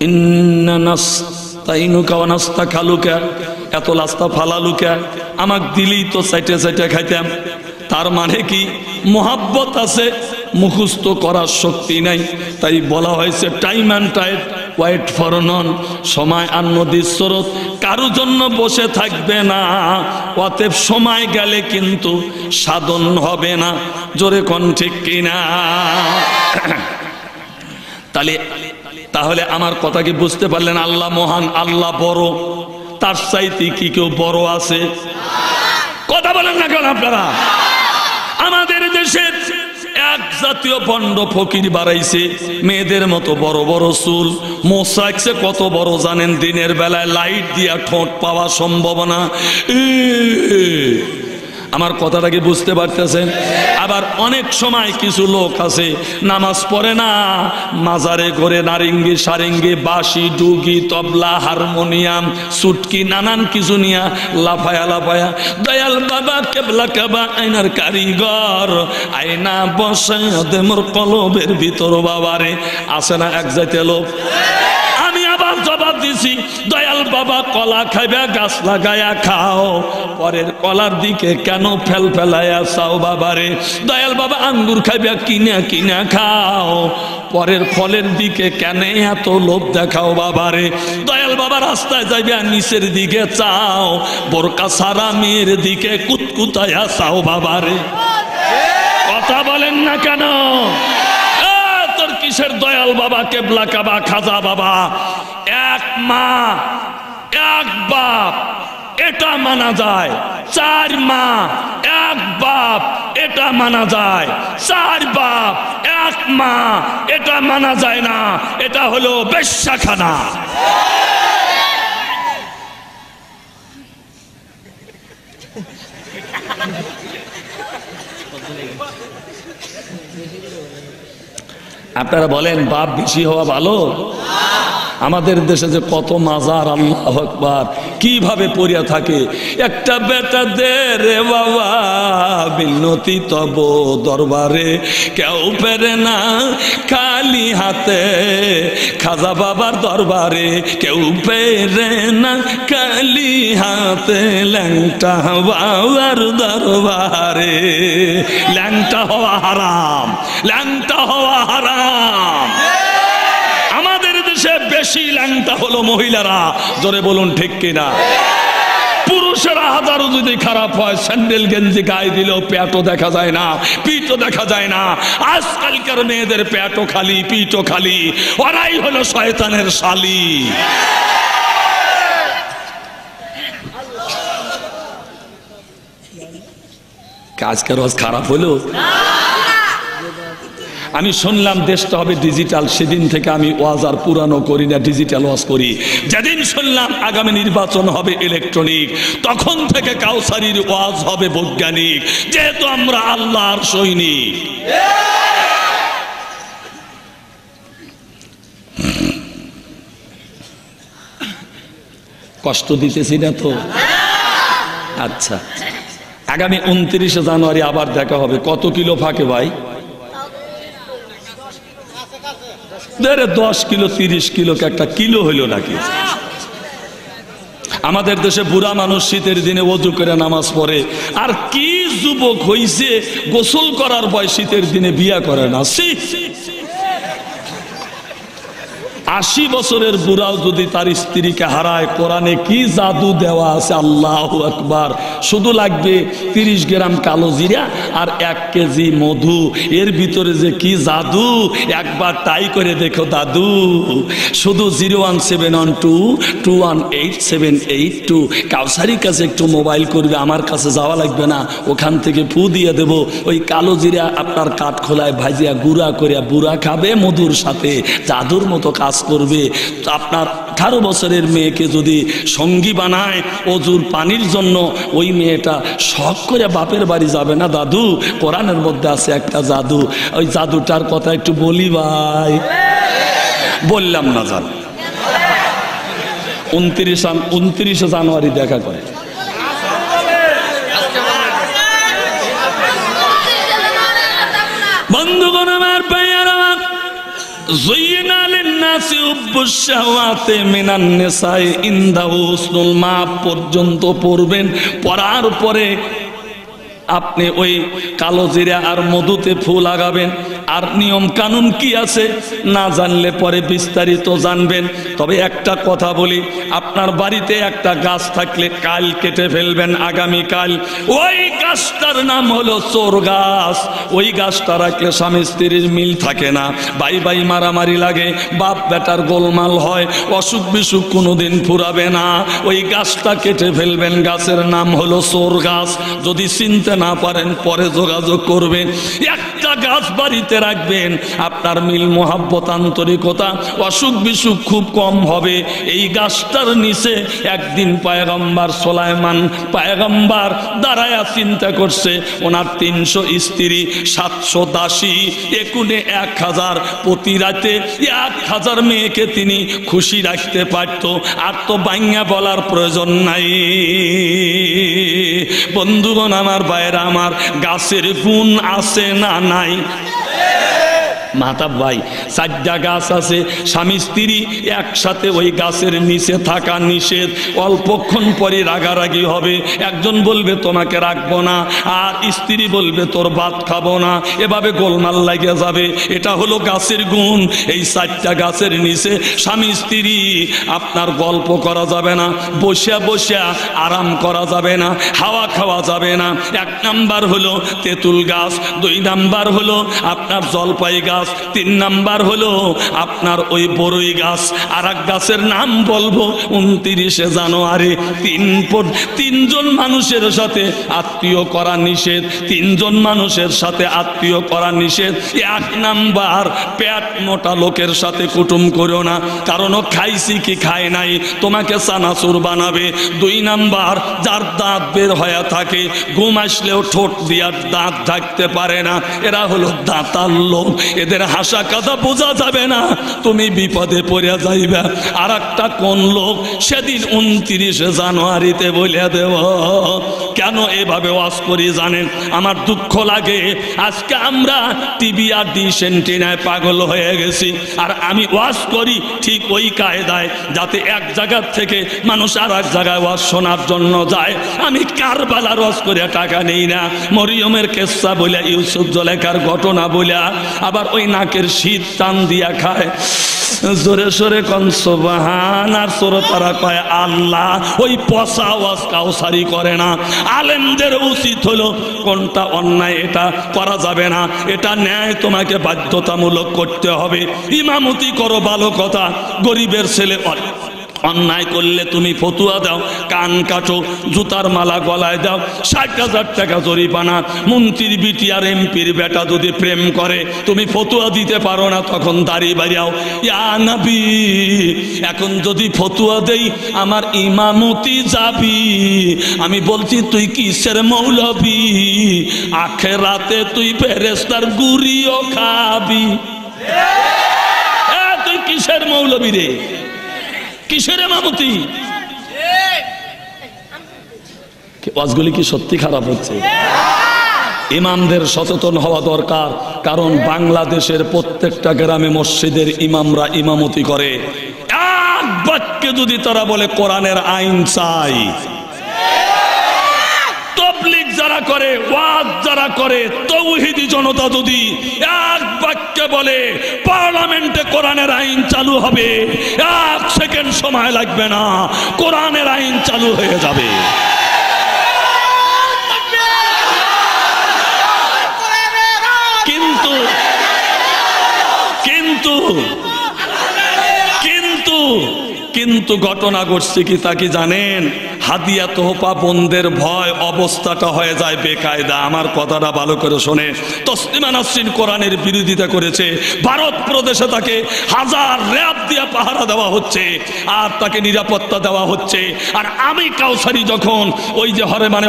ইন্না নাস্তাইনুকা ওয়া নাস্তাখালুকা, এত লাস্তা ফালালুকা, আমাক দিলেই তো চাইটে চাইটে খাইতাম। তার মানে কি? মোহাব্বত আছে, মুখস্থ করার শক্তি নাই। তাই বলা হয়েছে time and tide wait for none, সময় আর নদীর স্রোত কারো জন্য বসে থাকবে না, অতএব সময় গেলে কিন্তু সাধন হবে না। জোরে কোন ঠিক কিনা? তাহলে আমার কথা কি বুঝতে পারলেন? আল্লাহ মহান, আল্লাহ বড়, তার চাইতে কি কেউ বড় আছে? কথা বলেন না কেন আপনারা? আমাদের দেশের এক জাতীয় বন্ড ফকির বাড়াইছে, মেয়েদের মতো বড় বড় চুল, মোচ রাখছে কত বড় জানেন? দিনের বেলায় লাইট দিয়া ঠোঁট পাওয়া সম্ভব না। আমার কথাটাকে বুঝতে পারতেছেন? আবার অনেক সময় কিছু লোক আছে নামাজ পড়ে না, মাজারে ঘরে নারিঙ্গি সারিঙ্গি বাঁশি ডুগি তবলা হারমোনিয়াম সুটকি নানান কিছু নিয়া লাফায়া লাফায়া দয়াল বাবা কেবলা কাবা আয়নার কারিগর, আয়না বসে মোর কলবের ভিতর বাবারে। আছে না এক জাতীয় লোক? আমি আবার জবাব দিছি, দয়াল বাবা কলা খাইবে গাছ লাগায়া খাও, পরের কলার দিকে কেন ফেল ফেলায়া চাও বাবারে? দয়াল বাবা আঙ্গুর খাইবে কিনা কিনা খাও, পরের ফলের দিকে কেন এত লোভ দেখাও বাবারে? দয়াল বাবা রাস্তায় যাইবে নিচের দিকে চাও, বোরকা সারা মেয়ের দিকে কুতকুতায়া চাও বাবারে। কথা বলেন না কেন? কিসের দয়াল বাবা কেবলা কাবা খাজা বাবা? এক মা এক বাপ এটা মানা যায়, 4 মা 1 বাপ এটা মানা যায়, 4 বাপ 1 মা এটা মানা যায় না, এটা হলো বেশ্যাখানা। আপনারা বলেন বাপ বেশি হওয়া ভালো? আমাদের দেশে যে কত মাজার, আল্লাহু আকবার, কিভাবে পড়িয়া থাকে। একটা বেটা দে রে বাবা বিনতি তব দরবারে, কেউ পেরে না খালি হাতে, খাজা বাবার দরবারে কেউ পেরে না খালি হাতে, ল্যাংটা বাবার দরবারে। ল্যাংটা হওয়া হারাম, ল্যাংটা হওয়া হারাম। আমাদের দেশে বেশি ল্যাংটা হলো মহিলারা। জোরে বলুন ঠিক কিনা? পুরুষেরা হাজারো যদি খারাপ হয়, স্যান্ডেল গেঞ্জি গায়ে দিলেও পেটও দেখা যায় না, পিঠও দেখা যায় না। আজকালকার মেয়েদের পেটও খালি পিঠও খালি, ওরাই হলো শয়তানের শালি। আজকের রোজ খারাপ হলো। আমি শুনলাম দেশটা হবে ডিজিটাল, সেদিন থেকে আমি ওয়াজ আর পুরানো করি না, ডিজিটাল ওয়াজ করি। যেদিন শুনলাম আগামী নির্বাচন হবে ইলেকট্রনিক, তখন থেকে কাউসারির ওয়াজ হবে বৈজ্ঞানিক, যেহেতু আমরা আল্লাহর সৈনিক। কষ্ট দিতেছি না তো? আচ্ছা, আগামী 29শে জানুয়ারি আবার দেখা হবে। কত কিলো ফাঁকে ভাই? 10 কিলো 30 কিলো, একটা কিলো হইল নাকি? আমাদের দেশে বুড়া মানুষ শীতের দিনে ওযু করে নামাজ পড়ে, আর কি যুবক হইছে গোসল করার ভয় শীতের দিনে বিয়া করে না। 80 বছরের বুড়াও যদি তার স্ত্রীকে হারায়, কোরআনে কি জাদু দেওয়া আছে, আল্লাহু আকবার। শুধু লাগবে 30 গ্রাম কালো জিরা আর 1 কেজি মধু, এর ভিতরে যে কি জাদু, একবার ট্রাই করে দেখো দাদু। শুধু 01712218782 কাউসারির কাছে একটু মোবাইল করবে, আমার কাছে যাওয়া লাগবে না, ওখান থেকে ফু দিয়ে দেব। ওই কালো জিরা আপনার কাঠ খোলায় ভাজিয়া গুঁড়া করে বুড়া খাবে মধুর সাথে, জাদুর মতো কাজ করবে। আপনার 18 বছরের মেয়েকে যদি সঙ্গী বানায় অজুর পানির জন্য, ওই মেয়েটা শখ করে বাপের বাড়ি যাবে না দাদু। কোরআনের মধ্যে আছে একটা জাদু, ওই জাদুটার কথা একটু বলি ভাই। বললাম না জান, 29 জানুয়ারি দেখা করে। বন্ধুগণ আমার, ভাইয়ার আমার, যুয়িনা লিন-নাসি হুব্বুশ শাহাওয়াতি মিনান নিসাই ইনদা হুসনুল মাআব পর্যন্ত পড়বেন। পড়ার পরে আপনি ওই কালো জিরা আর মধুতে ফু লাগাবেন। আর নিয়ম কানুন কি আছে না জানলে পরে বিস্তারিত জানবেন। তবে একটা কথা বলি, আপনার বাড়িতে একটা গাছ থাকলে কাল কেটে ফেলবেন, আগামীকাল। ওই গাছটার নাম হলো চোর গাছ। ওই গাছটা রাখলে স্বামী স্ত্রীর মিল থাকে না, ভাই ভাই মারামারি লাগে, বাপ বেটার গোলমাল হয়, অসুখ বিসুখ কোনোদিন ফুরাবে না। ওই গাছটা কেটে ফেলবেন, গাছের নাম হলো চোর গাছ। যদি চিনতে না পারেন পরে যোগাযোগ করবেন। একটা গাছ বাড়িতে রাখবেন, আপনার মিল মোহাব্বত আন্তরিকতা অসুখ বিসুখ খুব কম হবে। এই গাছটার নিচে একদিন পয়গম্বর সুলাইমান পয়গম্বর দাঁড়ায়া চিন্তা করছে, ওনার 300 স্ত্রী, 700 দাসী, একুনে 1000, প্রতি রাতে 1000 মেয়েকে তিনি খুশি রাখতে পারত। আর তো বাংলা বলার প্রয়োজন নাই। বন্ধুগণ আমার, ভাইরা আমার, গাছের গুণ আছে না নাই? মাতাব ভাই, 4টা গাছ আছে, স্বামী স্ত্রী একসাথে ওই গাছের নিচে থাকা নিষেধ। অল্পক্ষণ পরে রাগারাগি হবে, একজন বলবে তোমাকে রাখবো না, আর স্ত্রী বলবে তোর ভাত খাবো না, এভাবে গোলমাল লাগে যাবে। এটা হলো গাছের গুণ। এই 4টা গাছের নিচে স্বামী স্ত্রী আপনার গল্প করা যাবে না, বসিয়া বসিয়া আরাম করা যাবে না, হাওয়া খাওয়া যাবে না। 1 নাম্বার হলো তেঁতুল গাছ, 2 নাম্বার হলো আপনার জলপাই গাছ, 3 নাম্বার হলো আপনার ওই বড়ই গাছ। আর এক গাছের নাম বলবো 29শে জানুয়ারি। 3জন মানুষের সাথে আত্মীয় করা নিষেধ, 3জন মানুষের সাথে আত্মীয় করা নিষেধ। 1 নাম্বার, পেট মোটা লোকের সাথে কুটুম করো না, কারণ ও খাইছি কি খায় নাই তোমাকে চানাচুর বানাবে। 2 নাম্বার, যার দাঁত বের হয়ে থাকে, ঘুম আসলেও ঠোঁট দিয়া দাঁত ঢাকতে পারে না, এরা হলো দাঁতার লোক। এদের হাসা কথা বোঝা যাবে না, তুমি বিপদে পড়ে যাইবা। আর একটা কোন লোক সেদিন 29শে জানুয়ারিতে বলে দেব। কেন এভাবে ওয়াজ করি জানেন? আমার দুঃখ লাগে, আজকে আমরা টিভি আর ডিশ এন্টেনায় পাগল হয়ে গেছি। আর আমি ওয়াজ করি ঠিক ওই কায়দায়, যাতে এক জায়গার থেকে মানুষ আর এক জায়গায় ওয়াজ শোনার জন্য যায়। আমি কারবালার ওয়াজ করে টাকা নেই না, মরিয়মের কেসা বলে, ইউসুফ জলেখার ঘটনা বলে, আবার ওই নাকের শীত টান দিয়া খায়। জোরে সোরে কোন সুবহান, আর শ্রোতারা কয় আল্লাহ। ওই পচা ওয়াজ কাউসারি করে না। আলেমদের উচিত হলো কোনটা অন্যায় এটা করা যাবে না, এটা ন্যায় তোমাকে বাধ্যতামূলক করতে হবে। ইমামতি করো ভালো কথা, গরিবের ছেলে অন্যায় করলে তুমি ফতুয়া দাও, কান কাটো, জুতার মালা গলায় দাও, 60,000 টাকা জরিমানা। মন্ত্রীর বিটি আর এমপির বেটা যদি প্রেম করে, তুমি ফতুয়া দিতে পারো না, তখন দাঁড়িয়ে বাড়িয়াও ইয়া নবী। এখন যদি ফতুয়া দেই আমার ইমামতি যাবি। আমি বলছি তুই কিসের মৌলবি, আখেরাতে তুই ফেরেশতার গুরিও খাবি। তুই কিসের মৌলবি রে, কিসের ইমামতি? ওয়াজগুলি কি সত্যি খারাপ হচ্ছে? ইমামদের সচেতন হওয়া দরকার, কারণ বাংলাদেশের প্রত্যেকটা গ্রামে মসজিদের ইমামরা ইমামতি করে। এক বাক্যে যদি তারা বলে কোরআনের আইন চাই, তাবলীগ যারা করে, ওয়াজ যারা করে, তৌহিদি জনতা যদি এক বাক্যে বলে পার্লামেন্টে কোরআনের আইন চালু হবে, 1 সেকেন্ড সময় লাগবে না, কোরআনের আইন চালু হয়ে যাবে। কিন্তু কিন্তু কিন্তু কিন্তু ঘটনা ঘটছে কি তা কি জানেন? হাদিয়া তোহফা বন্ধের ভয় অবস্থাটা হয়ে যায় বেকায়দা। আমার কথাটা ভালো করে শোনে। তসলিমা নাসরিন কোরআনের বিরোধিতা করেছে, ভারত প্রদেশে তাকে 1000 র‍্যাব দিয়ে পাহারা দেওয়া হচ্ছে আর তাকে নিরাপত্তা দেওয়া হচ্ছে। আর আমি কাউসারি যখন ওই যে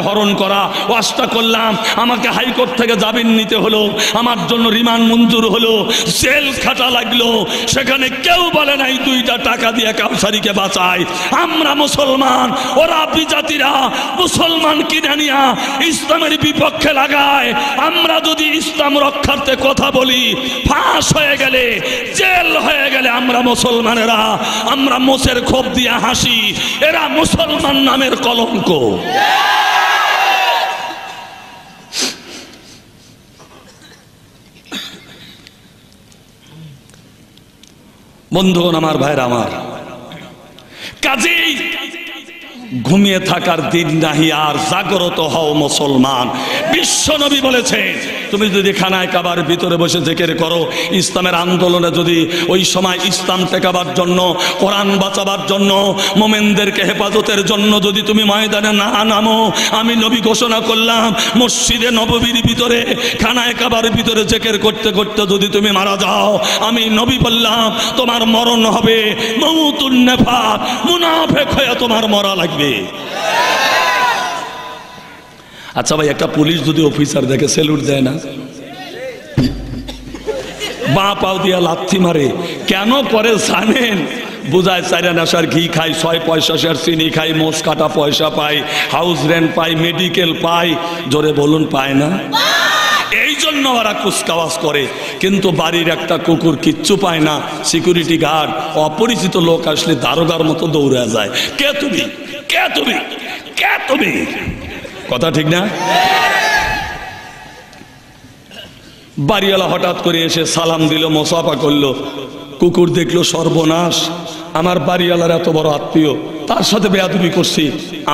হরণ করা ওয়াজটা করলাম, আমাকে হাইকোর্ট থেকে জামিন নিতে হলো, আমার জন্য রিমান্ড মঞ্জুর হলো, জেল খাটা লাগলো, সেখানে কেউ বলে নাই 2টা টাকা দিয়ে কাউসারিকে বাঁচায়। আমরা মুসলমান, ওরা বিজাতিরা মুসলমান কিনে নিয়া ইসলামের বিপক্ষে লাগায়। আমরা যদি ইসলাম রক্ষার্থে কথা বলি, ফাঁস হয়ে গেলে, জেল হয়ে গেলে আমরা মুসলমানেরা আমরা মোচের ক্ষোভ দিয়ে হাসি, এরা মুসলমান নামের কলঙ্ক। বন্ধুগণ আমার, ভাইরা আমার, কাজেই ঘুমিয়ে থাকার দিন নাহি আর, জাগ্রত হও মুসলমান। বিশ্ব নবী বলেছে, তুমি যদি খানায় কাবার ভিতরে বসে জিকির করো, ইসলামের আন্দোলনে যদি ওই সময় ইসলাম টেকাবার জন্য, কোরআন বাঁচাবার জন্য, মোমেনদেরকে হেফাজতের জন্য যদি তুমি ময়দানে না নামো, আমি নবী ঘোষণা করলাম মসজিদে নববীর ভিতরে খানায় কাবার ভিতরে জিকির করতে করতে যদি তুমি মারা যাও, আমি নবী বললাম তোমার মরণ হবে মউতুন নিফাক, মুনাফিক হয়ে তোমার মরা লাগবে। আচ্ছা ভাই, একটা পুলিশ যদি অফিসার দেখে স্যালুট দেয় না? বাঁ পাও দিয়া লাথি মারে, কেন করে জানেন? বুঝায় 4 আনার ঘি খাই, 6 পয়সা শের চিনি খাই, মোষ কাটা পয়সা পাই, হাউস রেন্ট পাই, মেডিকেল পাই। জোরে বলুন, পায় না? এই জন্য ওরা কুচকাওয়াজ করে। কিন্তু বাড়ির একটা কুকুর কিচ্ছু পায় না, সিকিউরিটি গার্ড অপরিচিত লোক আসলে দারোগার মতো দৌড়ে যায়, কে তুমি, কে তুমি, কে তুমি? কথা ঠিক না? বাড়িওয়ালা হঠাৎ করে এসে সালাম দিল, মোসাফা করলো, কুকুর দেখলো সর্বনাশ, আমার বাড়িওয়ালার এত বড় আত্মীয়, তার সাথে বেয়াদবি করছি,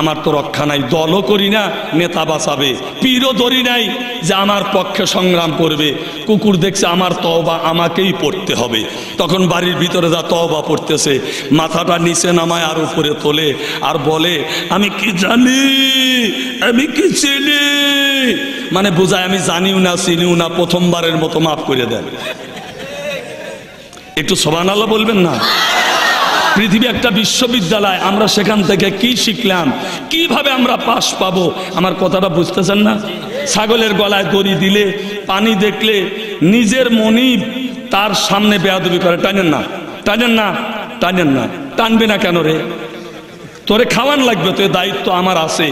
আমার তো রক্ষা নাই, দলও করি না নেতা বাঁচাবে, পীরও ধরি নাই যে আমার পক্ষে সংগ্রাম করবে। কুকুর দেখছে আমার তওবা আমাকেই পড়তে হবে, তখন বাড়ির ভিতরে যা তওবা পড়তেছে, মাথাটা নিচে নামায় আর উপরে তোলে আর বলে, আমি কি জানি, আমি কি চিনি, মানে বোঝায় আমি জানিও না চিনিও না, প্রথমবারের মতো মাফ করে দেন। একটু সুবহানাল্লাহ বলবেন না? পৃথিবী একটা বিশ্ববিদ্যালয়, আমরা সেখান থেকে কি শিখলাম, কিভাবে আমরা পাশ পাবো? আমার কথাটা বুঝতেছেন না? ছাগলের গলায় দড়ি দিলে, পানি দেখলে নিজের মনিব তার সামনে বেয়াদবি করে, টানেন না, টানেন না, টানেন না। টানবে না কেন রে? তোরে খাওয়ান লাগবে, তো দায়িত্ব আমার আছে।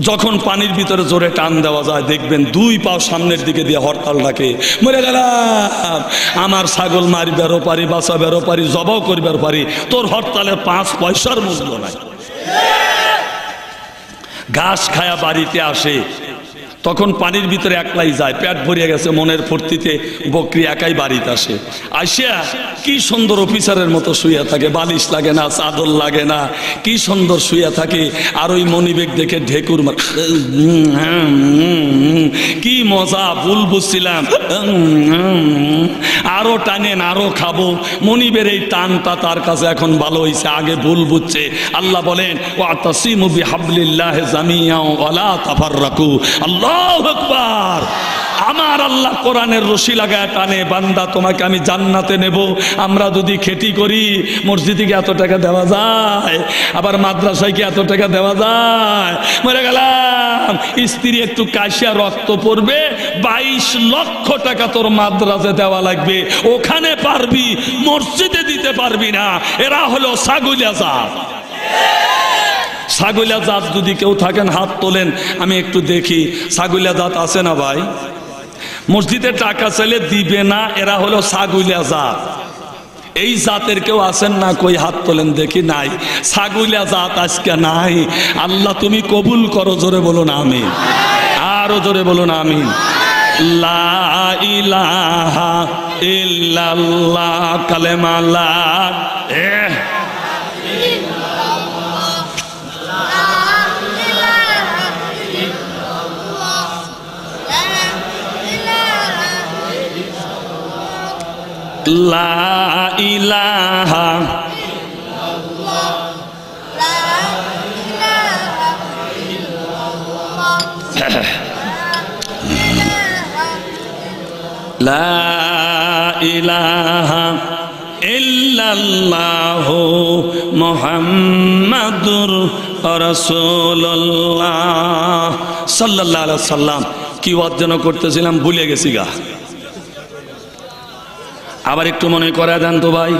যখন পানির ভিতরে জোরে টান দেওয়া যায়, দেখবেন 2 পাও সামনের দিকে দিয়ে হরতাল ডাকে, মরে গেলাম, আমার ছাগল মারিবারও পারি, বাঁচাবারও পারি, জবাও করিবার পারি, তোর হরতালের 5 পয়সার মূল্য নাই। ঘাস খায়া বাড়িতে আসে, তখন পানির ভিতরে একলাই যায়, পেট ভরিয়ে গেছে মনের ফুর্তিতে, বকরি একাই বাড়িতে আসে, আসিয়া কি সুন্দর অফিসারের মতো শুয়ে থাকে, বালিশ লাগে না, চাদর লাগে না, কি সুন্দর শুয়ে থাকে। আর ওই মনিবেগ দেখে ঢেকুর মার, কি মজা, ভুল বুঝছিলাম, আরো টানেন, আরো খাবো। মনিবের এই টানটা তার কাছে এখন ভালো হয়েছে, আগে ভুল বুঝছে। আল্লাহ বলেন, ওয়াতাসিমু বিহাবলিল্লাহি জামিআন ওয়া লা তাফাররাকু। আল্লাহু আকবার। আমার আল্লাহ কোরআনের রশি লাগায় টানে, বান্দা তোমাকে আমি জান্নাতে নেব। আমরা যদি খেটি করি, মসজিদে কি এত টাকা দেওয়া যায়? আবার মাদ্রাসায় কি এত টাকা দেওয়া যায়? মরে গেলাম, স্ত্রী একটু কাশিয়া রক্ত পড়বে, 22 লক্ষ টাকা তোর মাদ্রাসে দেওয়া লাগবে, ওখানে পারবি, মসজিদে দিতে পারবি না। এরা হলো ছাগলিয়া জাত। ছাগলিয়া জাত যদি কেউ থাকেন হাত তোলেন, আমি একটু দেখি। ছাগলিয়া জাত আছে না ভাই? মসজিদে টাকা চাইলে দিবে না, এরা হলো ছাগলিয়া জাত। এই জাতের কেউ আছেন না? কই হাত তোলেন দেখি। নাই, ছাগলিয়া জাত আজকে নাই। আল্লাহ তুমি কবুল করো, জোরে বলো না আমিন। আরো জোরে বলুন আমিন। লা ইলাহা ইল্লাল্লাহ কালেমা লা লা ইলাহা লা ইলাহা ইল্লাল্লাহু মুহাম্মাদুর রাসূলুল্লাহ সাল্লাল্লাহু আলাইহি সাল্লাম। কি অর্জন করতেছিলাম ভুলে গেছি গা, আবার একটু মনে করে দেন তো ভাই।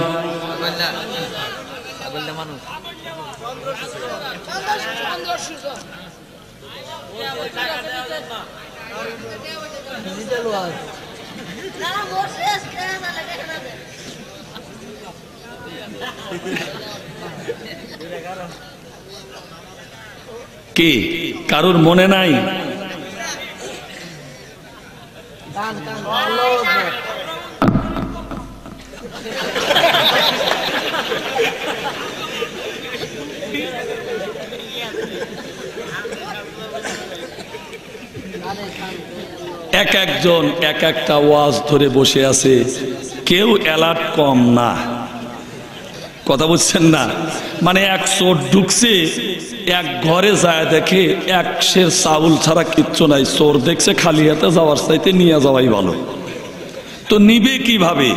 কি কারোর মনে নাই? এক একজন এক একটা ওয়াজ ধরে বসে আছে, কেউ অ্যালার্ট কম না। কথা বুঝছেন না? মানে এক চোর ঢুকছে, এক ঘরে যায় দেখে এক সের চাউল ছাড়া কিচ্ছু নাই। চোর দেখছে খালি হাতে যাওয়ার চাইতে নিয়ে যাওয়াই ভালো। তো নিবে কিভাবে?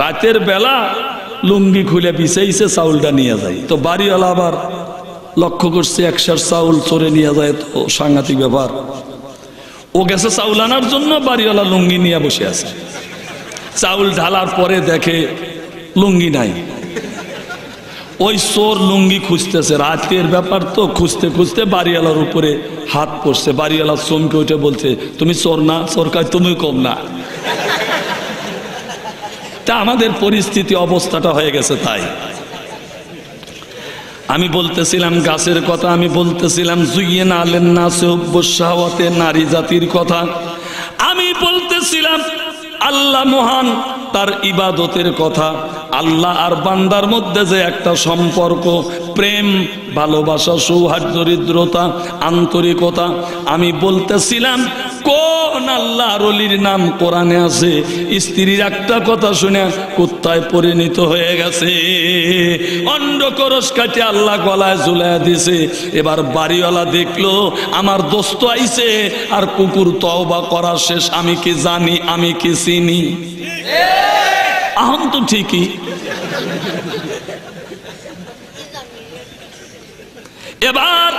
রাতের বেলা লুঙ্গি খুলে বিছাইছে, চাউলটা নিয়ে যায়। তো বাড়িওয়ালা আবার লক্ষ্য করছে এক সের চাউল চোরে নিয়ে যায়, তো সাংঘাতিক ব্যাপার। ও গেছে চাউল আনার জন্য, বাড়িওয়ালা লুঙ্গি নিয়ে বসে আছে। চাউল ঢালার পরে দেখে লুঙ্গি নাই। ওই চোর লুঙ্গি খুঁজতেছে, রাতের ব্যাপার তো, খুঁজতে খুঁজতে বাড়িওয়ালার উপরে হাত পড়ছে। বাড়িওয়ালা চমকে উঠে বলছে, তুমি চোর না? সরকার তুমি কম না। তা আমাদের পরিস্থিতি অবস্থাটা হয়ে গেছে তাই। আমি বলতেছিলাম গাছের কথা, আমি বলতেছিলাম জুইয়েনা লিন-নাসি হুব্বুশ শাহাওয়াতি, নারী জাতির কথা। আমি বলতেছিলাম আল্লাহ মহান, তার ইবাদতের কথা। আল্লাহ আর বান্দার মধ্যে যে একটা সম্পর্ক, প্রেম, ভালোবাসা, সৌহার্দ্য, হৃদ্রতা, আন্তরিকতা। আমি বলতেছিলাম কোন আল্লাহর ওলির নাম কোরআনে আছে স্ত্রীর একটা কথা শুনে কুত্তায় পরিণত হয়ে গেছে, অন্ডকোরস কাটে আল্লাহ গলায় ঝুলাইয়া দিছে। এবার বাড়িওয়ালা দেখলো আমার দোস্ত আইছে, আর কুকুর তওবা করা শেষ। আমি কি জানি, আমি কি চিনি? আহম তো ঠিকই। এবার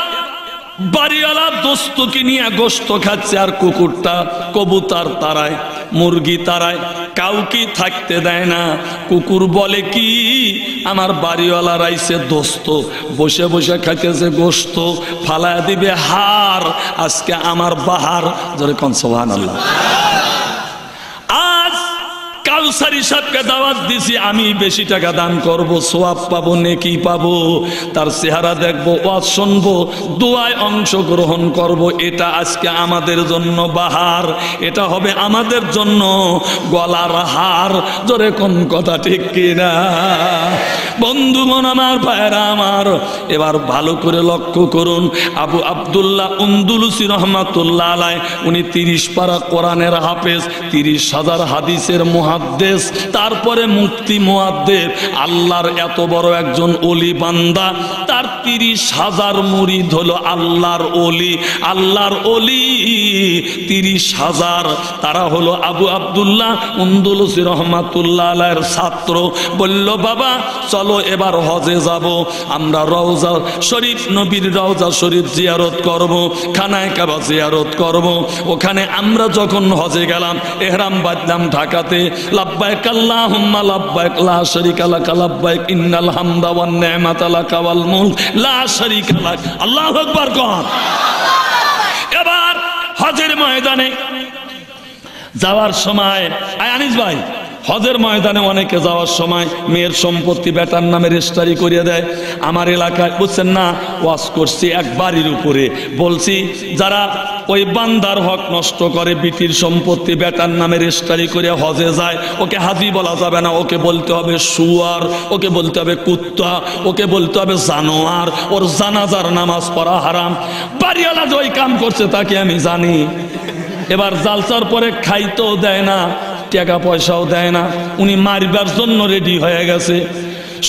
বাড়িওয়ালা দোস্তকে নিয়ে গোস্ত খাচ্ছে, আর কুকুরটা কবুতর তারায়, মুরগি তারায়, কাউকে থাকতে দেয় না। কুকুর বলে কি, আমার বাড়িওয়ালা রাইছে দোস্ত, বসে বসে খাইতেছে গোস্ত, ফালায়া দিবে হার, আজকে আমার বাহার। জোরে কোন সুবহানাল্লাহ। আজ কাউসারি সাহেবকে দাওয়াত দিছি, আমি বেশি টাকা দান করব, সওয়াব পাবো, নেকি পাবো, তার চেহারা দেখবো, ওয়াজ শুনবো, দোয়ায় অংশগ্রহণ করব। এটা আজকে আমাদের জন্য বাহার, এটা হবে আমাদের জন্য গলার হার। জোরে কোন কথা ঠিক কিনা? বন্ধুগণ আমার, ভাইরা আমার, এবার ভালো করে লক্ষ্য করুন। আবু আব্দুল্লাহ আন্দলুসি রহমাতুল্লাহ আলাইহি, উনি 30 পারা কোরআনের হাফেজ, 30,000 হাদিসের মুহাদ্দিস, তারপরে মুফতি মুয়াদ্দিব, আল্লাহর এত বড় একজন ওলি বান্দা, তার 30,000 মুরিদ হলো আল্লাহর ওলি। আল্লাহর ওলি 30,000, তারা হলো আবু আব্দুল্লাহ আন্দলুসি রহমাতুল্লাহ আলাইহির ছাত্র। বলল বাবা চলো এবার হজে যাব, আমরা রওজা শরীফ, নবীর রওজা শরীফ জিয়ারত করব, খানায়ে কাবা জিয়ারত করব। ওখানে আমরা যখন হজে গেলাম, ইহরাম বাঁধলাম ঢাকাতে, লাব্বাইক আল্লাহুম্মা লাব্বাইক, লা শারীকা লাক লাব্বাইক, ইন্নাল হামদা ওয়ান নি'মাতা লাকা ওয়াল মুলক লা শারীকা লাক। আল্লাহু আকবার কর। এবার হজের ময়দানে যাওয়ার সময়, আনিস ভাই হজের ময়দানে অনেকে যাওয়ার সময় মেয়ের সম্পত্তি বেটার নামে রেজিস্ট্রি করিয়ে দেয়। আমার এলাকায় বুঝছেন না, ওয়াজ করছি এক বাড়ির উপরে, বলছি যারা ওই বান্দার হক নষ্ট করে, বিটির সম্পত্তি বেটার নামে রেজিস্ট্রি করে হজে যায়, ওকে হাজি বলা যাবে না, ওকে বলতে হবে শুয়ার, ওকে বলতে হবে কুত্তা, ওকে বলতে হবে জানোয়ার, ওর জানাজার নামাজ পড়া হারাম। বাড়িওয়ালা যে ওই কাম করছে তাকে আমি জানি। এবার জালসার পরে খাইতেও দেয় না, টাকা পয়সাও দেয় না, উনি মারবার জন্য রেডি হয়ে গেছে।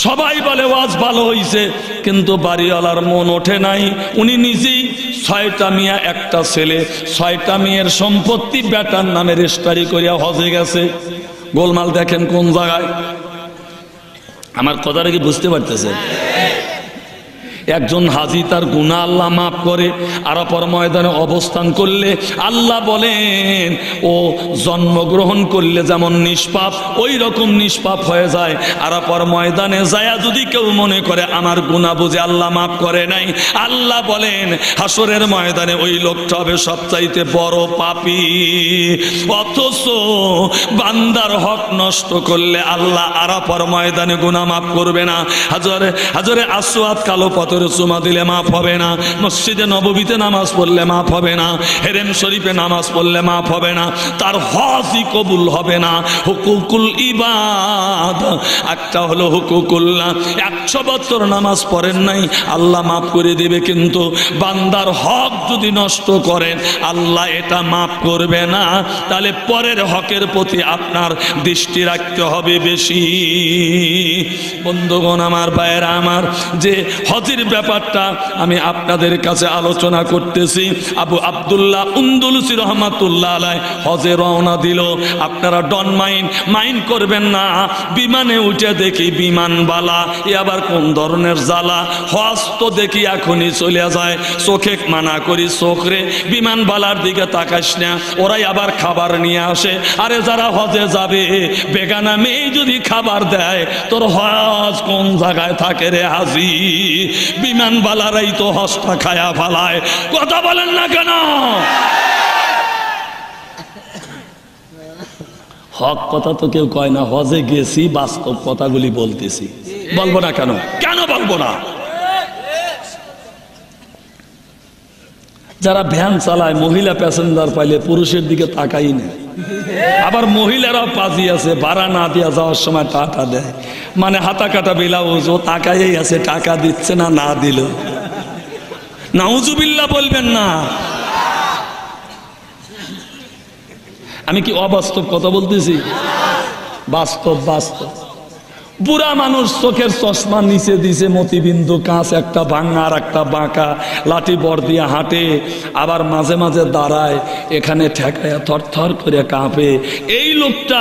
সবাই বলে ওয়াজ ভালো হইছে, কিন্তু বাড়িওয়ালার মন ওঠে নাই। উনি নিজেই 6টা মিয়া একটা ছেলে, 6টা মেয়ের সম্পত্তি বেটার নামে রেজিস্ট্রি করিয়া হজে গেছে। গোলমাল দেখেন কোন জায়গায়। আমার কথাটা কি বুঝতে পারতেছে? একজন হাজি তার গুনাহ আল্লাহ মাফ করে, আরাফার ময়দানে অবস্থান করলে আল্লাহ বলেন ও জন্মগ্রহণ করলে যেমন নিষ্পাপ ওই রকম নিষ্পাপ হয়ে যায়। আরাফার ময়দানে যায়া যদি কেউ মনে করে আমার গুনাহ বুঝে আল্লাহ মাফ করে নাই, আল্লাহ বলেন হাসরের ময়দানে ওই লোকটা হবে সবচাইতে বড় পাপী। অথচ বান্দার হক নষ্ট করলে আল্লাহ আরাফার ময়দানে গুনাহ মাফ করবে না। হাজরে আসওয়াদ কালো চুমা দিলে মাফ হবে না, মসজিদে নববীতে নামাজ পড়লে মাফ হবে না, হেরেম শরীফে নামাজ পড়লে মাফ হবে না, তার হজই কবুল হবে না। হুকুকুল ইবাদ একটা হলো হুকুকুল্লাহ, 100 বছর নামাজ পড়েন নাই আল্লাহ মাফ করে দিবে, কিন্তু বান্দার হক যদি নষ্ট করেন আল্লাহ এটা মাফ করবে না। তাহলে পরের হকের প্রতি আপনার দৃষ্টি রাখতে হবে বেশি। বন্ধুগণ আমার, ভাইয়েরা আমার, যে হজের ব্যাপারটা আমি আপনাদের কাছে আলোচনা করতেছি। আবু আব্দুল্লাহ উন্দুলুসি রহমাতুল্লাহ আলাইহি হজে রওনা দিল। আপনারা ডন মাইন্ড করবেন না। বিমানে উঠে দেখি বিমানবালা, এ আবার কোন ধরনের জ্বালা। হজ তো দেখি এখনই চলে যায়, চোখে মানা করি, চোখরে বিমানবালার দিকে তাকাস না, ওরাই আবার খাবার নিয়ে আসে। আরে যারা হজে যাবে বেগানা মেয়ে যদি খাবার দেয়, তোর হজ কোন জায়গায় থাকে রে হাজি? বিমানবালারাই তো হজটা খায়া ফালায়। কথা বলেন না কেন? হক কথা তো কেউ কয় না, হজে গেছি বাস্তব কথাগুলি বলতেছি। বলবো না কেন? কেন বলবো না? যারা ভ্যান চালায় মহিলা প্যাসেঞ্জার পাইলে পুরুষের দিকে তাকাই না। আবার মহিলারাও পাজি আছে, ভাড়া না দিয়া যাওয়ার সময় টাকা দেয়, মানে হাতা কাটা ব্লাউজ, ও তাকাই আছে, টাকা দিচ্ছে না, না দিল। নাউজুবিল্লাহ বলবেন না। আমি কি অবাস্তব কথা বলতেছি? বাস্তব বাস্তব। বুড়া মানুষ চোখের চশমা নিচে দিছে, মতিবিন্দু কাঁচ একটা ভাঙা আর একটা বাঁকা, লাঠি বর দিয়ে হাঁটে, আবার মাঝে মাঝে দাঁড়ায়, এখানে ঠেকায় থরথর করে কাঁপে। এই লোকটা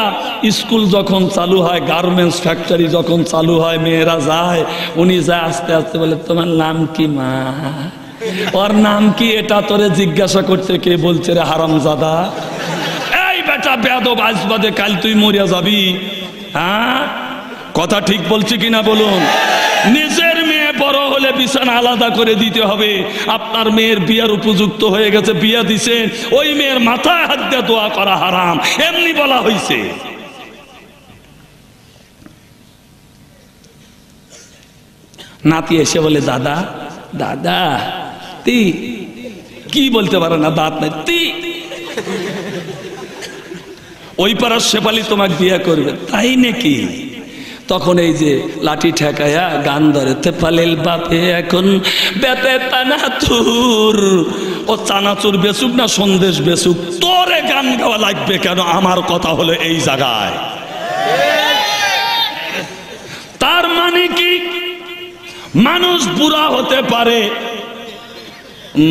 স্কুল যখন চালু হয়, গার্মেন্টস ফ্যাক্টরি যখন চালু হয়, মেয়েরা যায়, উনি যায় আস্তে আস্তে বলে তোমার নাম কি মা? ওর নাম কি? এটা তোরে জিজ্ঞাসা করতে কে বলছে রে হারামজাদা? এই বেটা বেয়াদব, আজ বাদে কাল তুই মরিয়া যাবি। হ্যাঁ, কথা ঠিক বলছি কিনা বলুন? নিজের মেয়ে বড় হলে বিছানা আলাদা করে দিতে হবে। আপনার মেয়ের বিয়ার উপযুক্ত হয়ে গেছে, বিয়া দিছেন, ওই মেয়ের মাথায় হাত দিয়ে দোয়া করা হারাম, এমনি বলা হয়েছে। নাতি এসে বলে দাদা দাদা তি, কি বলতে পারে না, দাঁত নাই, তি ওই পাড়ার শেফালি তোমাকে বিয়ে করবে, তাই নাকি? তখন এই যে লাঠি ঠেকায়া গান ধরে, তেপালেল বাপে এখন বেতে তানাতুর। ও চানাচুর বেচুক না সন্দেশ বেচুক, তোরে গান গাওয়া লাগবে কেন? আমার কথা হলো এই জায়গায়। তার মানে কি? মানুষ বুড়া হতে পারে,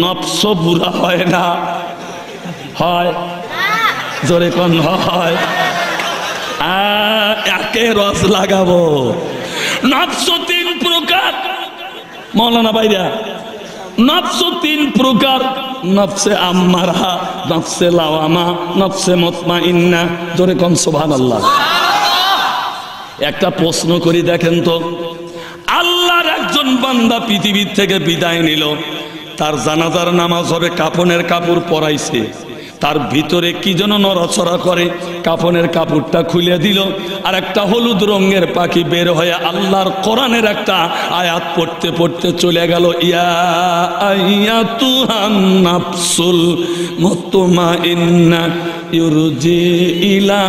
নফস বুড়া হয় না। হয়? জোরে কোন হয়? একে রস লাগাবো। নফস 3 প্রকার মৌলানা ভাইরা, নফস 3 প্রকার, নফসে আম্মারা, নফসে লাওয়ামা, নফসে মুতমাইন্না। জোরে কোন সুবহানাল্লাহ। একটা প্রশ্ন করি দেখেন তো, আল্লাহর একজন বান্দা পৃথিবীর থেকে বিদায় নিল, তার জানাজার নামাজ হবে, কাফনের কাপড় পরাইছে, তার ভিতরে কি যেন নড়াচড়া করে, কাফনের কাপড়টা খুলে দিল, আর একটা হলুদ রঙের পাখি বের হয়ে আল্লাহর কোরআনের একটা আয়াত পড়তে পড়তে চলে গেল। ইয়া আইয়াতুহান নাফসুল মুতমাইন্না ইরজি ইলা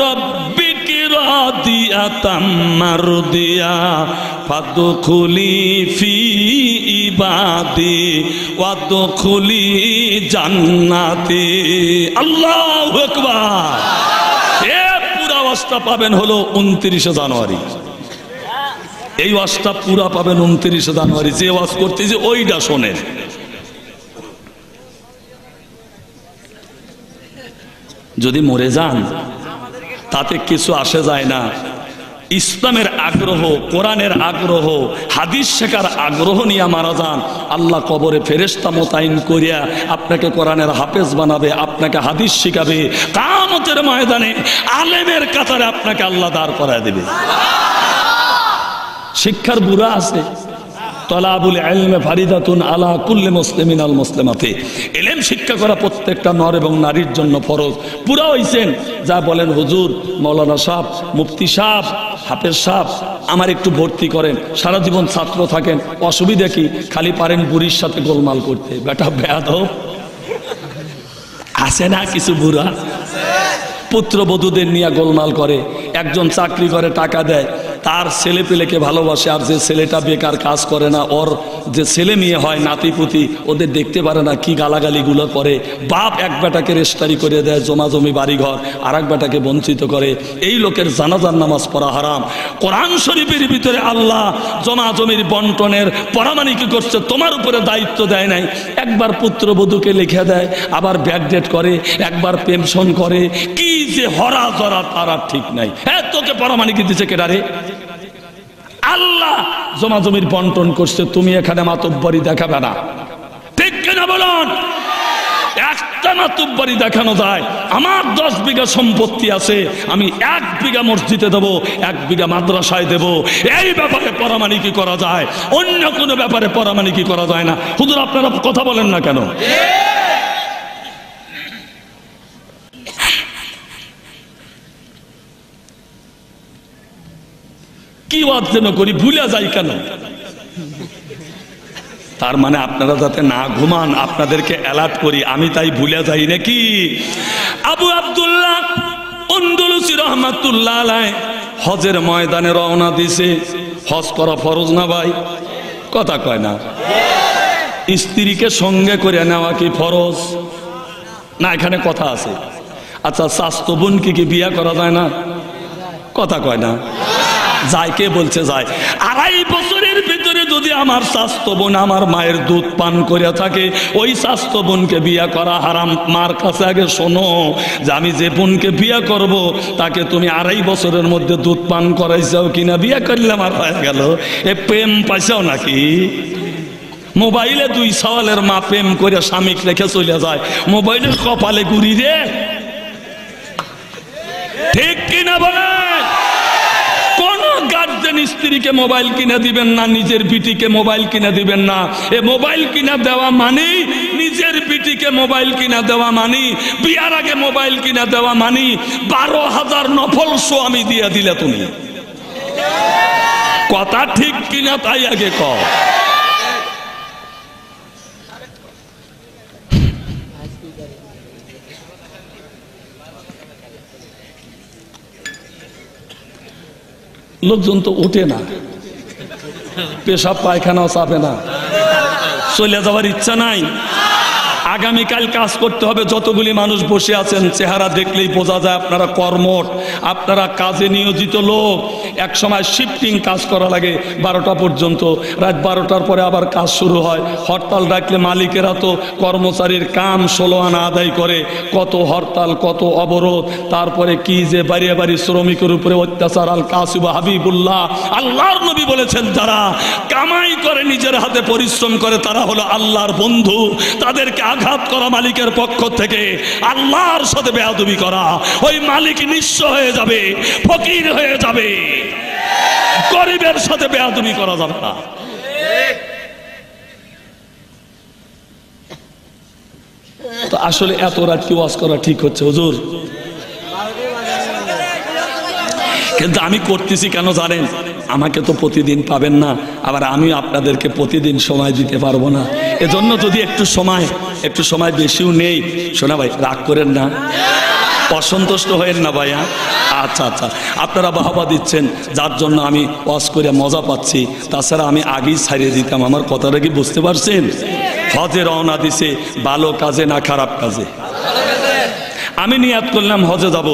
রাব্বিকি রাদিয়াতাম মারদিয়া ফাদখুলি ফি ইবাদি ওয়াদখুলি জান্নাতি। আল্লাহু আকবার। এ পুরা ওয়াজটা পাবেন হলো 29 জানুয়ারি। এই ওয়াজটা পুরা পাবেন 29 জানুয়ারি। যে ওয়াজ করতেছে ওইটা শোনেন। যদি মরে যান তাতে কিছু আসে যায় না। ইসলামের আগ্রহ, কোরআনের আগ্রহ, হাদিস শেখার আগ্রহ নিয়ে মারা যান, আল্লাহ কবরে ফেরেশতা মোতায়েন করিয়া আপনাকে কোরআনের হাফেজ বানাবে, আপনাকে হাদিস শিখাবে, কিয়ামতের ময়দানে আলেমের কাতারে আপনাকে আল্লাহ দাঁড় করায় দেবে। শিক্ষার বুড়া আছে, তলাবুল ইলমে ফারিদাতুন আলা কুল্লি মুসলিমিন আল মুসলিমাতি। ইলম শিক্ষা করা প্রত্যেকটা নর এবং নারীর জন্য ফরজ। পুরা হইছেন যা বলেন হুজুর, মাওলানা সাহেব, মুফতি সাহেব, হাফেজ সাহেব আমার একটু ভর্তি করেন, সারা জীবন ছাত্র থাকেন, অসুবিধা কি? খালি পারেন বুড়ির সাথে গোলমাল করতে। বেটা বেয়াদব আছে না কিছু বুড়া? পুত্রবধূদের নিয়ে গোলমাল করে। একজন চাকরি করে, টাকা দেয়, তার ছেলে পেলেকে ভালোবাসে, আর যে ছেলেটা বেকার কাজ করে না, ওর যে ছেলে মেয়ে হয় নাতিপুতি, ওদের দেখতে পারে না, কি গালাগালিগুলো করে। বাপ এক বেটাকে রেজিস্ট্রি করে দেয়, জমা জমি বাড়িঘর, আর এক বেটাকে বঞ্চিত করে। এই লোকের জানাজার নামাজ পড়া হারাম। কোরআন শরীফের ভিতরে আল্লাহ জমা জমির বন্টনের পরামানিকি করছে, তোমার উপরে দায়িত্ব দেয় নাই। একবার পুত্রবধূকে লিখে দেয়, আবার ব্যাকডেট করে, একবার পেনশন করে, কি যে হরা জরা তারা ঠিক নাই। হ্যাঁ, তোকে পরামানিকি দিছে কেডারে? আল্লাহ জমা জমির বন্টন করছে, তুমি এখানে মাতব্বরি দেখাবে না। ঠিক কিনা বলুন? একটা মাতব্বরি দেখানো যায়। আমার 10 বিঘা সম্পত্তি আছে, আমি 1 বিঘা মসজিদে দেবো, 1 বিঘা মাদ্রাসায় দেবো। এই ব্যাপারে পরামানিকি করা যায়, অন্য কোনো ব্যাপারে পরামানিকি করা যায় না। হুজুর আপনারা কথা বলেন না কেন? কি ওয়াজ যেন করি, ভুলে যাই কেন? তার মানে আপনারা যাতে না ঘুমান, আপনাদেরকে অ্যালার্ট করি, আমি তাই ভুলে যাই নাকি? আবু আব্দুল্লাহ আন্দলুসি রহমাতুল্লাহ আলাইহি হজের ময়দানে রওনা দিছে। হজ করা ফরজ না ভাই? কথা কয় না। স্ত্রীকে সঙ্গে করে নেওয়া কি ফরজ না? এখানে কথা আছে। আচ্ছা, স্বাস্থ্য বোনকে কি বিয়ে করা যায় না? কথা কয় না। যায়, কে বলছে যায়? 2.5 বছরের ভিতরে যদি আমার স্বাস্থ্য বোন আমার মায়ের দুধ পান করে থাকে, ওই স্বাস্থ্য বোনকে বিয়ে করা হারাম। মার কাছে আগে শোনো যে আমি যে বোনকে বিয়ে করব তাকে তুমি 2.5 বছরের মধ্যে দুধ পান করাইছাও কিনা? বিয়ে করলে আমার হয়ে গেল। এ প্রেম পাইছাও নাকি? মোবাইলে 2 সওয়ালের মা প্রেম করে স্বামীকে রেখে চলে যায়, মোবাইলের কপালে গুড়ি রে। ঠিক কিনা বলে? কোন গার্জেন স্ত্রীকে মোবাইল কিনে দিবেন না, নিজের বিটিকে মোবাইল কিনে দিবেন না। এ মোবাইল কিনা দেওয়া মানে, নিজের বিটিকে মোবাইল কিনা দেওয়া মানে, বিয়ার আগে মোবাইল কিনা দেওয়া মানে 12,000 নফল শো আমি দিয়ে দিলে তুমি। কথা ঠিক কিনা তাই আগে কও। লোকজন তো ওঠে না, পেশাব পায়খানাও চাপে না, চলে যাওয়ার ইচ্ছা নাই। আগামীকাল কাজ করতে হবে। যতগুলি মানুষ বসে আছেন চেহারা দেখলেই বোঝা যায় আপনারা কর্মঠ, আপনারা কাজে নিয়োজিত লোক। এক সময় শিফটিং কাজ করা লাগে 12টা পর্যন্ত, রাত 12টার পরে আবার কাজ শুরু হয়। হরতাল ডাকলে মালিকেরা তো কর্মচারীর কাম 16 আনা আদায় করে। কত হরতাল, কত অবরোধ, তারপরে কি যে বাড়ি বাড়ি শ্রমিকের উপরে অত্যাচার। আল কাসিব হাবিবুল্লাহ, আল্লাহর নবী বলেছেন যারা কামাই করে নিজের হাতে পরিশ্রম করে তারা হলো আল্লাহর বন্ধু। তাদেরকে আঘাত করা মালিকের পক্ষ থেকে আল্লাহর সাথে বেয়াদবি করা, ওই মালিক নিঃস্ব হয়ে যাবে, ফকির হয়ে যাবে। গরিবের সাথে বেয়াদবি করা যাবে না। তো আসলে এত রাত কি ওয়াজ করা ঠিক হচ্ছে হুজুর? কিন্তু আমি করতেছি কেন জানেন? আমাকে তো প্রতিদিন পাবেন না, আবার আমি আপনাদেরকে প্রতিদিন সময় দিতে পারবো না। এজন্য যদি একটু সময় বেশিও নেই, শোনা ভাই রাগ করেন না, অসন্তুষ্ট হয়েন না ভাইয়া। আচ্ছা আচ্ছা, আপনারা বাহবা দিচ্ছেন যার জন্য আমি ওয়াজ করে মজা পাচ্ছি, তাছাড়া আমি আগেই ছাড়িয়ে দিতাম। আমার কথাটা কি বুঝতে পারছেন? হজে রওনা দিছে ভালো কাজে না খারাপ কাজে? আমি নিয়াত করলাম হজে যাব,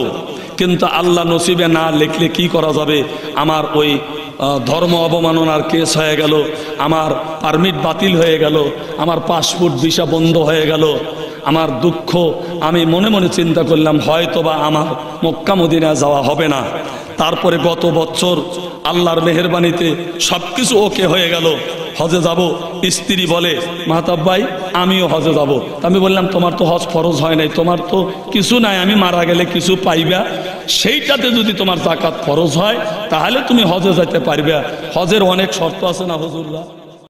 কিন্তু আল্লাহ নসিবে না লিখলে কি করা যাবে? আমার ওই ধর্ম অবমাননার কেস হয়ে গেল, আমার পারমিট বাতিল হয়ে গেল, আমার পাসপোর্ট ভিসা বন্ধ হয়ে গেল। আমার দুঃখ, আমি মনে মনে চিন্তা করলাম হয়তোবা আমার মক্কা মদিনা যাওয়া হবে না। তারপরে গত বছর আল্লাহর মেহেরবানিতে সবকিছু ওকে হয়ে গেল, হজে যাব। স্ত্রী বলে মাহতাব ভাই আমিও হজে যাব। আমি বললাম তোমার তো হজ ফরজ হয় নাই, তোমার তো কিছু নাই, আমি মারা গেলে কিছু পাইবা, সেইটাতে যদি তোমার যাকাত ফরজ হয় তাহলে তুমি হজে যেতে পারবে। হজের অনেক শর্ত আছে না হুজুররা?